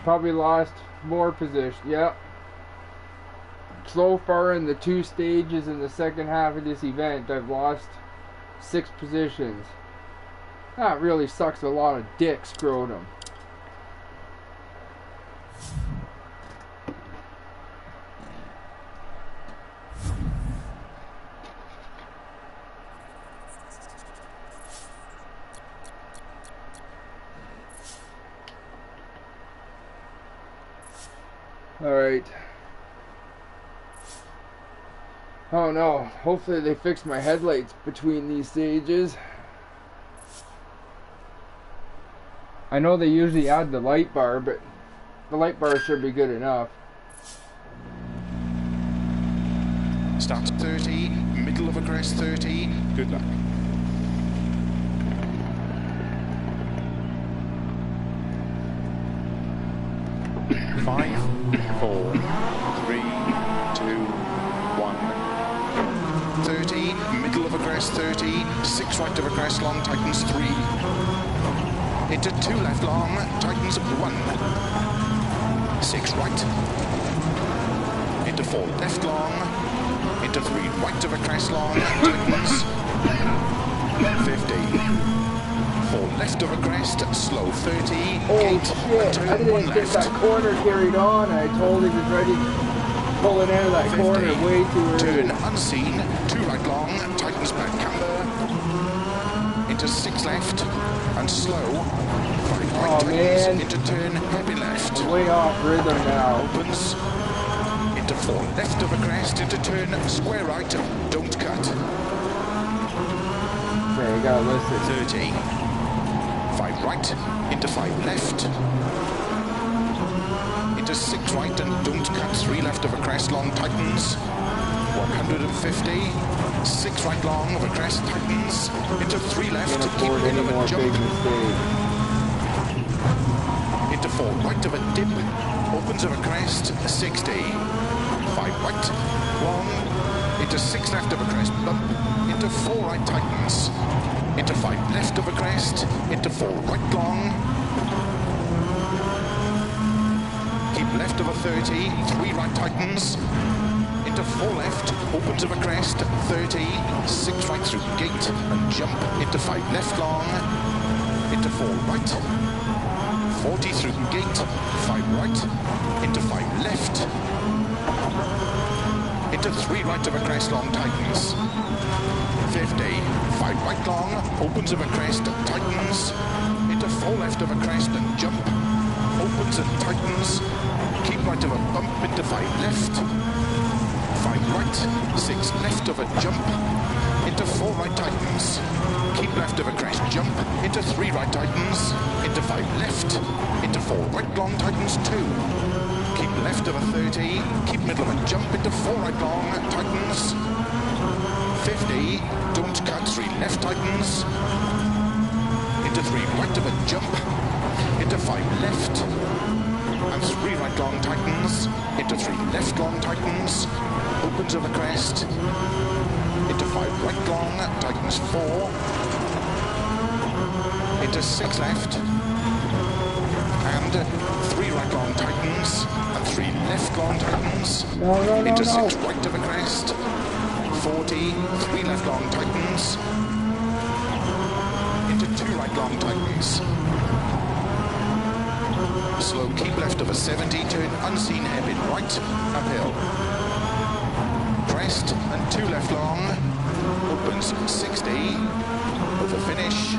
Probably lost more position. Yep. So far in the 2 stages in the second half of this event, I've lost 6 positions. That really sucks a lot of dick scrotum. Alright. Oh no, hopefully they fix my headlights between these stages. I know they usually add the light bar, but the light bar should be good enough. Start 30, middle of a crest 30, good luck. Five, 4, 3, 2, 1. 30, middle of a crest 30, 6 right of a crest long, tightens 3. Into 2 left long, tightens 1. 6 right. Into 4 left long, into 3 right of a crest long, tightens 50. 4 left of a crest, slow 30, Oh gate, shit, turn I 1 didn't get left. that corner carried on. I totally was ready pulling out of that 50, corner way too early. turn unseen, 2 right long, tightens back camber, into 6 left, and slow, 5 right Oh, tightens, man. into turn, happy left, Way off rhythm now. opens, into 4 left of a crest, into turn, square right, don't cut, Okay, I gotta listen. 30, 5 right, into 5 left, into 6 right and don't cut 3 left of a crest long, tightens. 150. 6 right long of a crest, tightens. Into 3 left, keep in of a jump. Into 4 right of a dip, opens of a crest, 60. 5 right, long, into 6 left of a crest, bump, into 4 right, tightens, into 5 left of a crest, into 4 right, long, keep left of a 30, 3 right, tightens, into 4 left, opens of a crest, 30, 6 right through gate, and jump, into 5 left, long, into 4 right, 40 through gate, 5 right, into 5 left, into 3 right of a crest long, tightens, 50, 5 right long, opens of a crest, tightens, into 4 left of a crest and jump, opens and tightens, keep right of a bump, into 5 left, 5 right, 6 left of a jump, into 4 right, tightens, keep left of a crest, jump, into 3 right, tightens, into 5 left, into 4 right long, tightens, 2, keep left of a 30, keep middle of a jump, into 4 right long, tightens, 50, don't cut, 3 left, tightens, into 3 right of a jump, into 5 left, and 3 right long, tightens, into 3 left long, tightens, opens of a crest, into 5 right long, tightens, 4, into 6 left, and 3 right long, tightens, and 3 left long, tightens, into 6 right of a crest, 40, 3 left long, tightens, into 2 right long, tightens, slow, keep left of a 70, turn unseen, hairpin right, uphill, crest, and 2 left long, opens 60, over finish,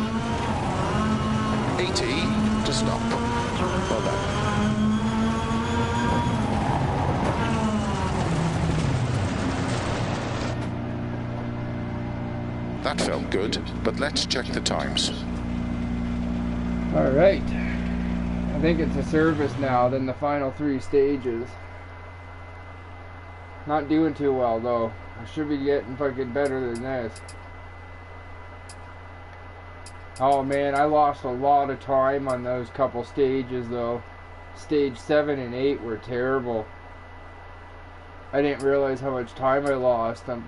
80, to stop. Well done. That felt good, but let's check the times. Alright. I think it's a service now, then the final 3 stages. Not doing too well though. I should be getting fucking better than this. Oh man, I lost a lot of time on those couple stages though. Stage 7 and 8 were terrible. I didn't realize how much time I lost. I'm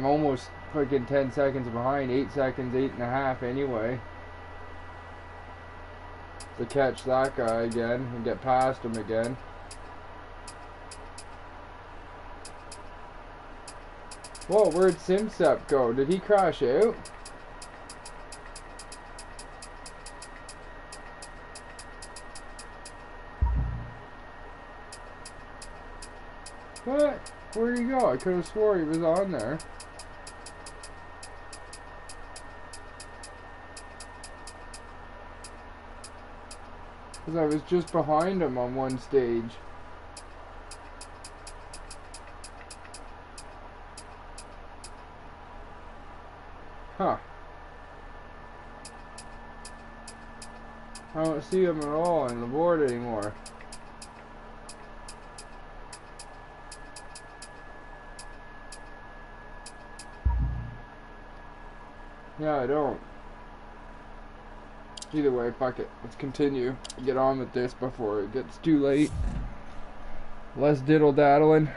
almost fucking 10 seconds behind. 8 seconds, 8.5 anyway. To catch that guy again and get past him again. Whoa, where'd Simsep go? Did he crash out? What? Where'd he go? I could have swore he was on there. Because I was just behind him on one stage. Huh. I don't see him at all on the board anymore. Yeah, I don't. Either way, fuck it. Let's continue. Get on with this before it gets too late. Less diddle-daddling.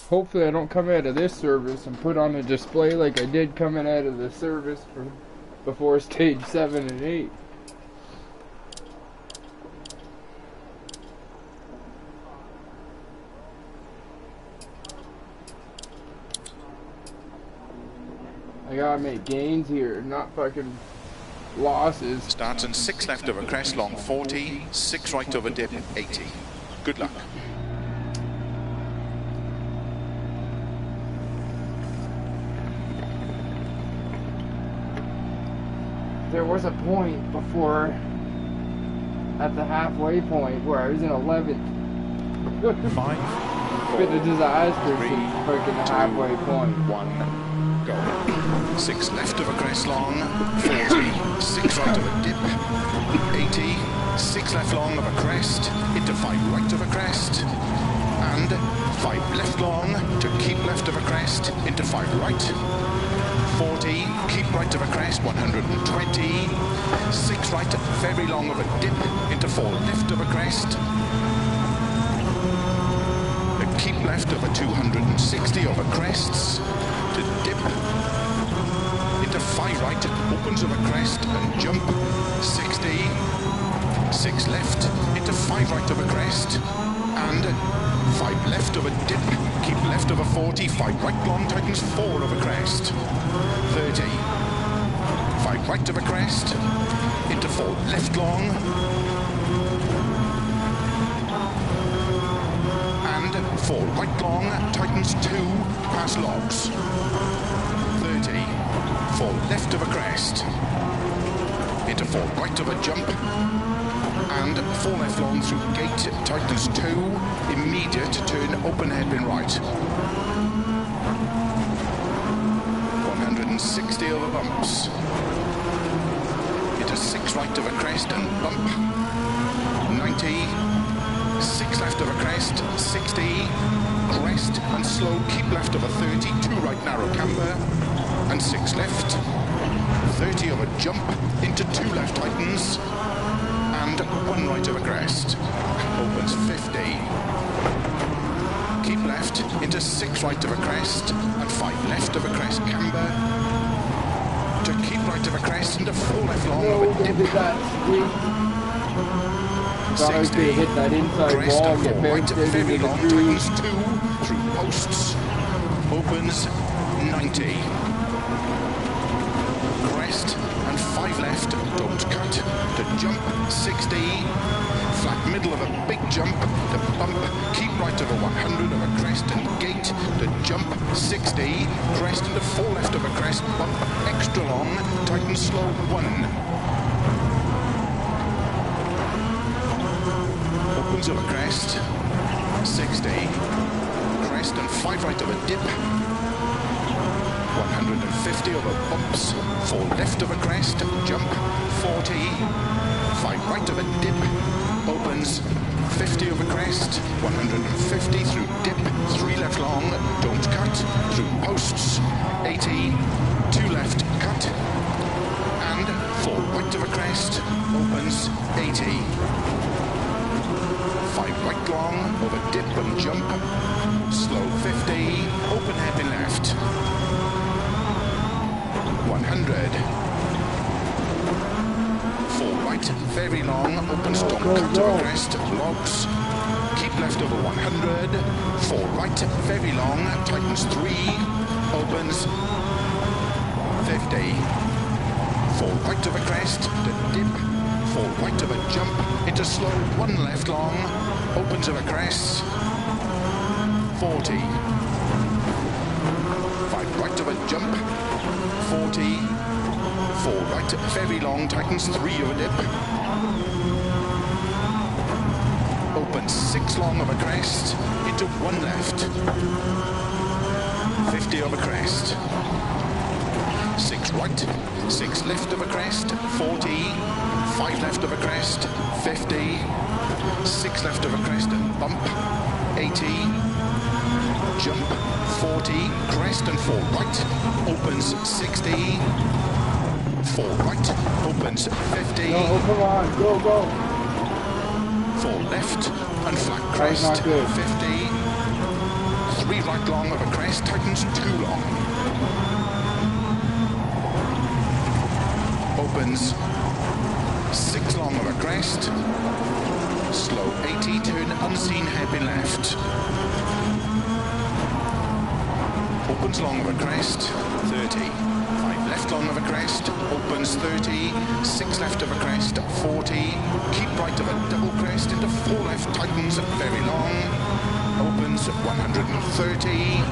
Hopefully I don't come out of this service and put on a display like I did coming out of the service before stage 7 and 8. I gotta make gains here, not fucking losses. Starts in 6 left over crest, long 40, 6 right over dip, 80. Good luck. There was a point before, at the halfway point, where I was in 11th. 5, 4, Been a disaster 3, since freaking the halfway point. 1, go. 6 left of a crest long, 40, 6 right of a dip, 80, 6 left long of a crest, into 5 right of a crest, and 5 left long to keep left of a crest, into 5 right, 40, keep right of a crest, 120, 6 right, very long of a dip, into 4 left of a crest, keep left over 260 over crests, to dip, into 5 right, opens over crest and jump, 60, 6 left, into 5 right over crest, and 5 left over dip, keep left over 40, 5 right long, tightens 4 over crest, 30, 5 right over crest, into 4 left long, 4 right long, tightens 2, past logs. 30, 4 left of a crest, into 4 right of a jump, and 4 left long through gate, tightens 2, immediate turn, open hairpin right. 160 over bumps, into 6 right of a crest and bump, 90, 6 left of a crest, 60, crest and slow, keep left of a 30, 2 right narrow camber, and 6 left, 30 of a jump, into 2 left tightens, and 1 right of a crest, opens 50, keep left, into 6 right of a crest, and 5 left of a crest camber, to keep right of a crest, into 4 left long of a dip, Thought I was going to hit that inside crest wall, and get 4 very right, steady very to the long, groove. tightens 2, through posts, opens 90, crest and 5 left, don't cut, to jump 60, flat middle of a big jump, to bump, keep right over 100 of a crest and gate, to jump 60, crest into 4 left of a crest, bump extra long, tighten slow 1. Opens of a crest, 60, crest and 5 right of a dip, 150 over bumps, 4 left of a crest, jump, 40, 5 right of a dip, opens, 50 over crest, 150 through dip, 3 left long, don't cut, through posts, 80, 2 left, cut, and 4 right of a crest, opens, 80. 5 right long, over dip and jump, slow 50, open hairpin left, 100, 4 right, very long, opens, don't cut over crest, logs, keep left over 100, 4 right, very long, tightens 3, opens, 50, 4 right over crest, to dip, 4 right of a jump, into slow, 1 left long, opens of a crest, 40, 5 right of a jump, 40, 4 right, very long, tightens 3 of a dip, opens 6 long of a crest, into 1 left, 50 of a crest, 6 right, 6 left of a crest, 40, 5 left of a crest, 50, 6 left of a crest and bump, 80, jump, 40, crest and 4 right, opens 60, 4 right, opens 50, No, come on, go, go. 4 left and flat crest, 50, 3 right long of a crest, tightens 2 long, opens 6 long of a crest, slow 80, turn unseen hairpin left, opens long of a crest, 30, 5 left long of a crest, opens 30, 6 left of a crest, 40, keep right of a double crest into 4 left, tightens very long, opens 130,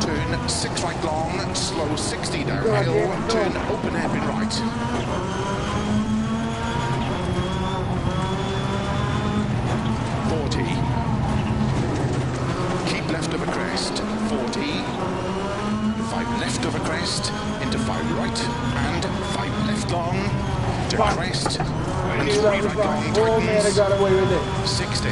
turn 6 right long, slow 60 downhill, turn open hairpin right. 40, keep left of a crest, 40, 5 left of a crest, into 5 right, and 5 left long, to crest, and 3 right long, tightens, got away with it. 60,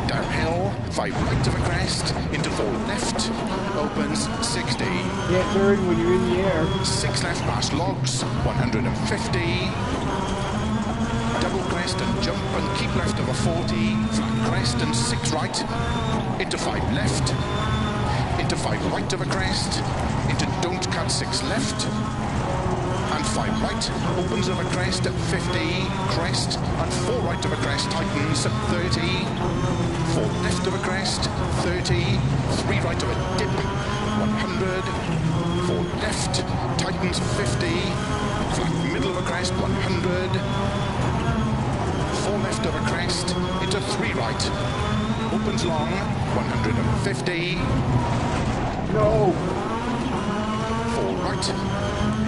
downhill, 5 right of a crest, into 4 left, opens, 60. Can't turn when you're in the air. 6 left past logs, 150, double crest and jump and keep left of a 40, flat crest and 6 right, into 5 left, into 5 right of a crest, into don't cut 6 left, and 5 right, opens of a crest at 50, crest, and 4 right of a crest, tightens at 30, 4 left of a crest, 30, 3 right of a dip, 100, 4 left, tightens 50, flat middle of a crest, 100, 4 left of a crest, into 3 right, opens long, 150, No. 4 right,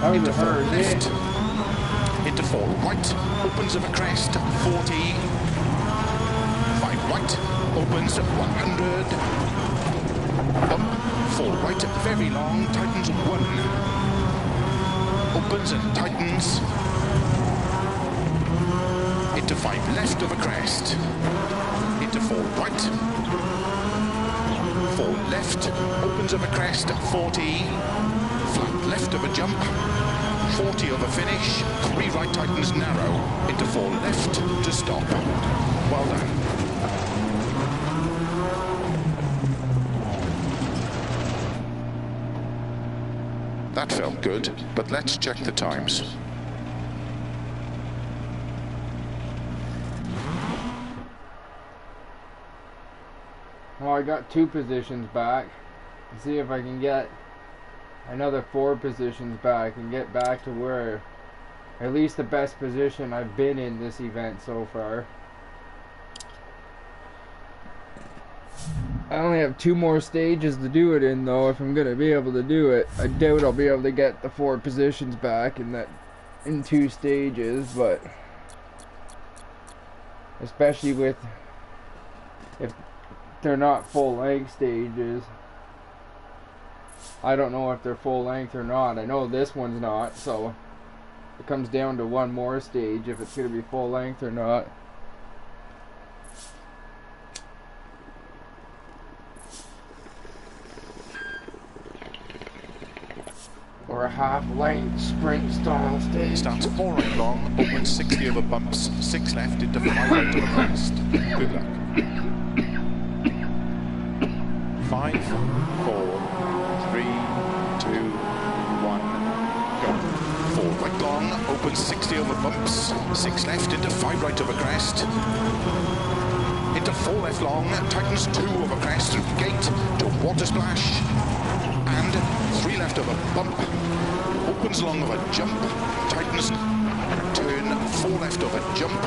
That was into a 4 hurt left, hit. into 4 right, opens of a crest, 40, 5 right, opens 100, bump, 4 right, very long, tightens 1, opens and tightens, into 5 left of a crest, into 4 right, 4 left, opens of a crest, 40, flat left of a jump, 40 of a finish, 3 right tightens narrow, into 4 left to stop. Well done. That felt good, but let's check the times. Well, I got 2 positions back. Let's see if I can get another 4 positions back and get back to where at least the best position I've been in this event so far. I only have 2 more stages to do it in though, if I'm gonna be able to do it. I doubt I'll be able to get the 4 positions back in 2 stages, but especially with if they're not full length stages. I don't know if they're full length or not. I know this one's not, so it comes down to 1 more stage if it's going to be full length or not. Or a half length sprint style stage. Starts 4 right long, opens 60 over bumps, 6 left into 5 right of a crest. Good luck. 5, 4, 3, 2, 1, go. 4 right long, opens 60 over bumps, 6 left into 5 right of a crest, into 4 left long, tightens 2 over crest through gate to water splash, and 3 left of a bump, opens long of a jump, tightens, turn 4 left of a jump,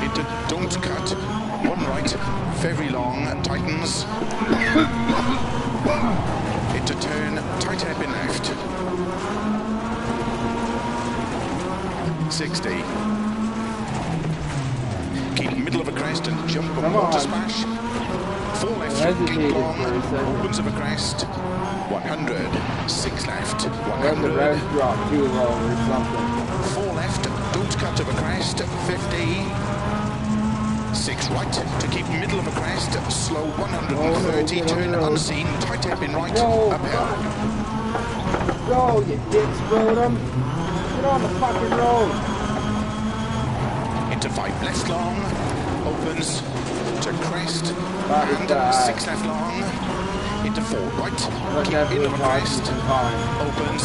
into don't cut, 1 right, very long, tightens, into turn, tight hairpin left, 60, keep middle of a crest and jump and water splash, 4 left, gate long, opens of a crest, 100, 6 left, 100, the rest drop too low or something. 4 left, don't cut of a crest, 50, 6 right, to keep middle of a crest, slow 130, turn unseen, tight hairpin right, uphill. Go, you dick scrotum. Get on the fucking road. Into 5 left long, opens to crest, and 6 left long, into 4 right, keep into a crest, opens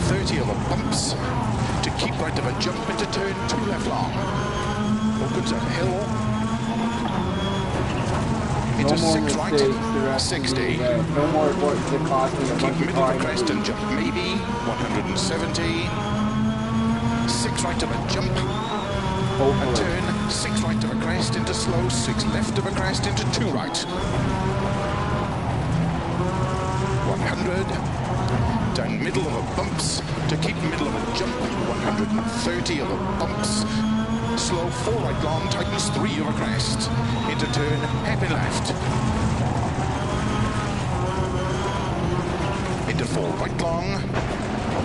30 over bumps, to keep right of a jump into turn 2 left long, opens a hill, into more 6 right, mistakes the rest of the 60. event. No more what's it costing a Keep bunch of middle of time. a crest and jump, maybe. 170. 6 right of a jump. Hopefully. A turn, 6 right of a crest into slow, 6 left of a crest into 2 right. 100. Down middle of a bumps to keep middle of a jump. 130 of a bumps. Slow 4 right long, tightens 3 of a crest. Into turn, happy left. Into 4 right long,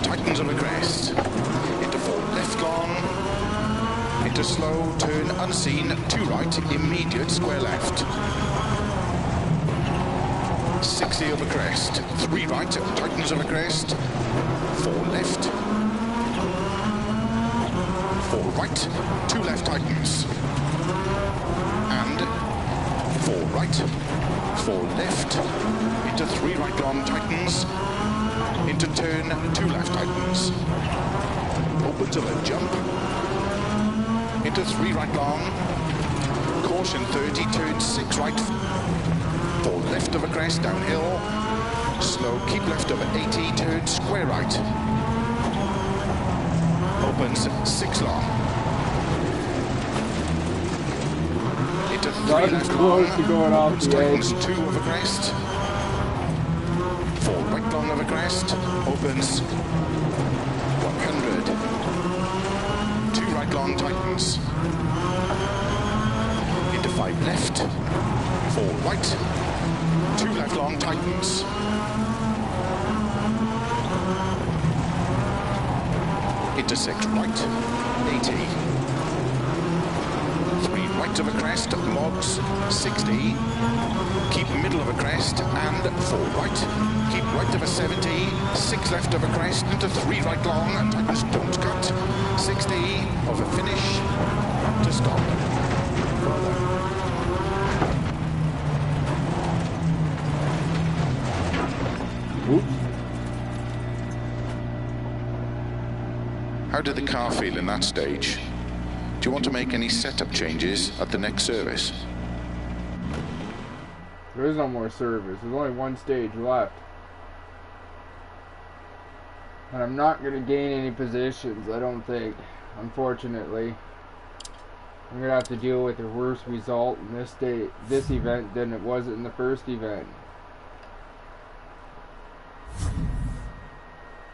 tightens of a crest. Into 4 left long. Into slow, turn unseen, 2 right, immediate square left. 60 of a crest, 3 right, tightens of a crest, 4 left, 4 right, 2 left tightens, and 4 right, 4 left, into 3 right long tightens, into turn, 2 left tightens, opens of a jump, into 3 right long, caution 30, turn 6 right, 4 left of a crest, downhill, slow, keep left of 80, turn square right, opens 6 long, into 3 left long, close to going off the tightens edge. 2 of a crest, 4 right long of a crest, opens 100, 2 right long tightens, into 5 left, 4 right, 2 left long tightens, into 6 right, 80, 3 right of a crest, logs, 60, keep middle of a crest, and 4 right, keep right of a 70, 6 left of a crest, into 3 right long, and tightens, don't cut, 60 of a finish, to stop. Oops. How did the car feel in that stage? Do you want to make any setup changes at the next service? There is no more service. There's only one stage left. And I'm not going to gain any positions, I don't think. Unfortunately. I'm going to have to deal with a worse result in this event than it was in the first event.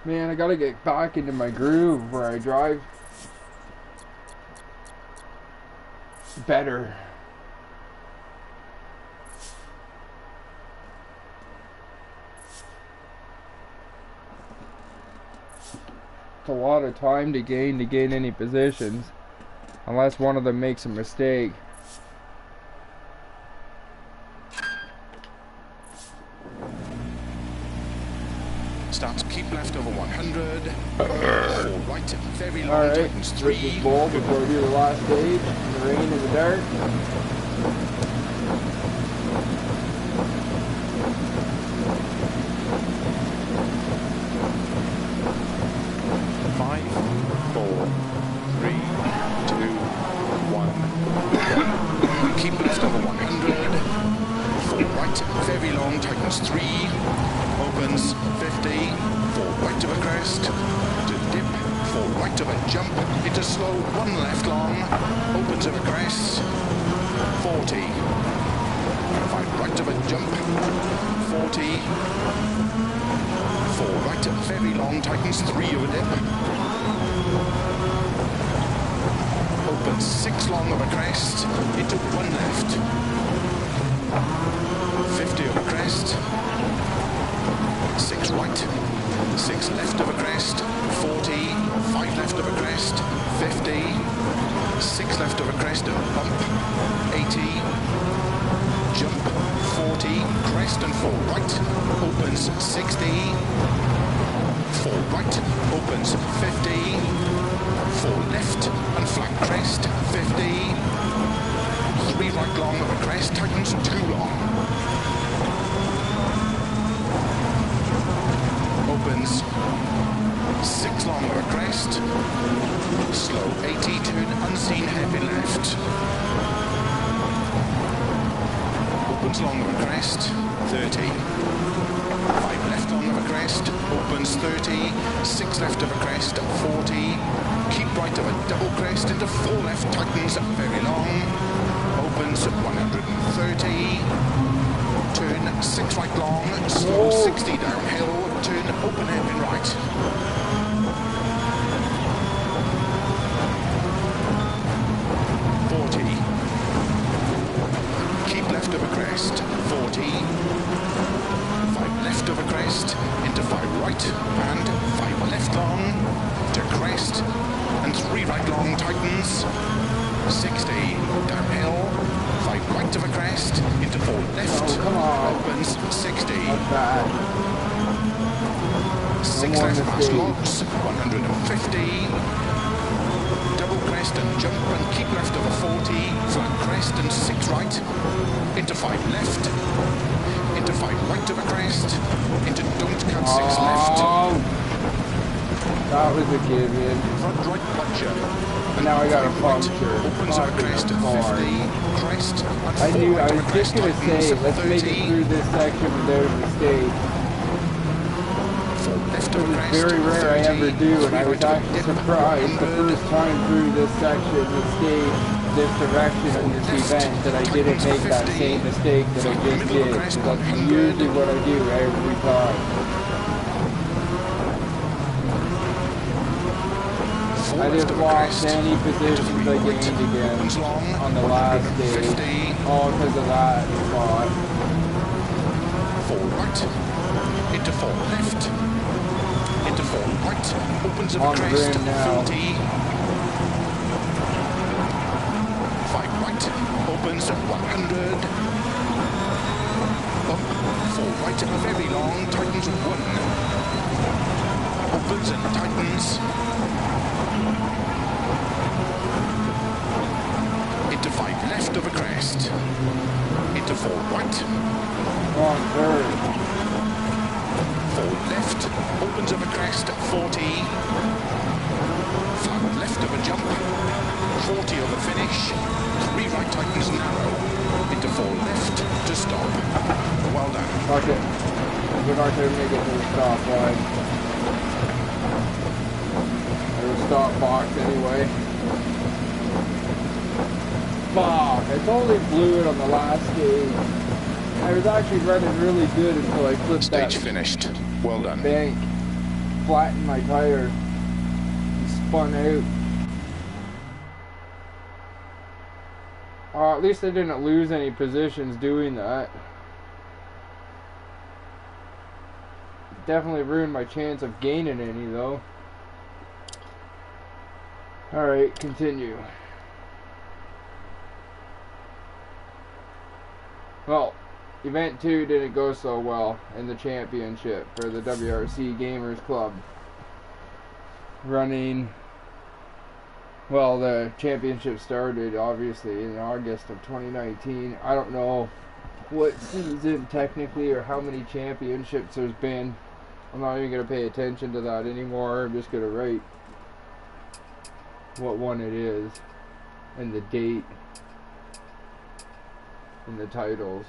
Man, I gotta get back into my groove where I drive better. It's a lot of time to gain any positions, unless one of them makes a mistake. Starts keep left over 100. 4 right, very long, Alright, tightens 3. this is bold before we do the last stage. The rain and the dark. 5, 4, 3, 2, 1. Keep left over 100. 4 right, very long, tightens 3. Opens 50. 4 right of a crest. To dip. 4 right of a jump. Into slow. 1 left long. Opens of a crest. 40. 5 right of a jump. 40. 4 right, very long, tightens 3 of a dip. Opens 6 long of a crest, into 1 left. 50 of a crest. 6 right, 6 left of a crest. 40, 5 left of a crest. 50, 6 left of a crest and a bump. 80. Jump, 40, crest and 4 right, opens 60, 4 right, opens 50, 4 left and flat crest, 50, 3 right long of a crest, tightens 2 long, opens 6 long of a crest, slow 80, turn unseen heavy left. opens long of a crest, 30. 5 left long of a crest, opens 30. 6 left of a crest, 40. Keep right of a double crest into 4 left, tightens very long. Opens 130. Turn 6 right long, slow 60 downhill. Turn open hairpin right. 40. Keep left of a crest, 40. 5 left of a crest, into 5 right, and 5 left long, to crest, and 3 right long, tightens, 60, downhill, 5 right of a crest, into 4 left, opens, 60. 6 left past logs, 150. Double crest and jump and keep left of a 40, flat crest and 6 right, into 5 left, into 5 right of a crest, into don't cut 6 left. That was a give-in. Front right puncher. And now I got a puncture. Opens of a crest at 50, crest and I knew, I was crest, just going to say, let's 30. make it through this section without a mistake. Left It of a was crest, very rare 30, I ever do, and I was right actually dip, surprised the 100. first time through this section, this stage, this direction of this event, that I didn't make that same mistake that I just did. Because that's usually what I do every time. I just lost any positions I gained again on the last stage, all because of that spot. 4 right, into 4 left, into 4 right, opens of a crest, 40. 5 right, opens at 100. Up, 4 right, very long, tightens 1. Opens and tightens. Into 5 left of a crest. Into 4 right. Wrong third. 4 left. Opens of a crest. 40. Flat left of a jump. 40 of a finish. 3 right tightens narrow. Into 4 left to stop. Well done. Okay. We're not going to make it to the stop line. There's a stop box anyway. Fuck, I totally blew it on the last stage. I was actually running really good until I flipped Stage that finished. Well done. bank, flattened my tire, and spun out. At least I didn't lose any positions doing that. Definitely ruined my chance of gaining any though. Alright, continue. Well, Event 2 didn't go so well in the championship for the WRCGamersClub. Running, well, the championship started obviously in August of 2019. I don't know what season technically or how many championships there's been. I'm not even going to pay attention to that anymore. I'm just going to write what one it is and the date in the titles.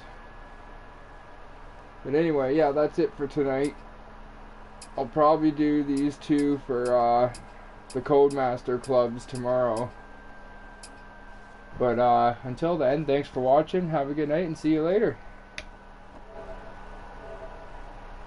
But anyway, yeah, that's it for tonight. I'll probably do these two for the Codemaster clubs tomorrow. But until then, thanks for watching. Have a good night and see you later.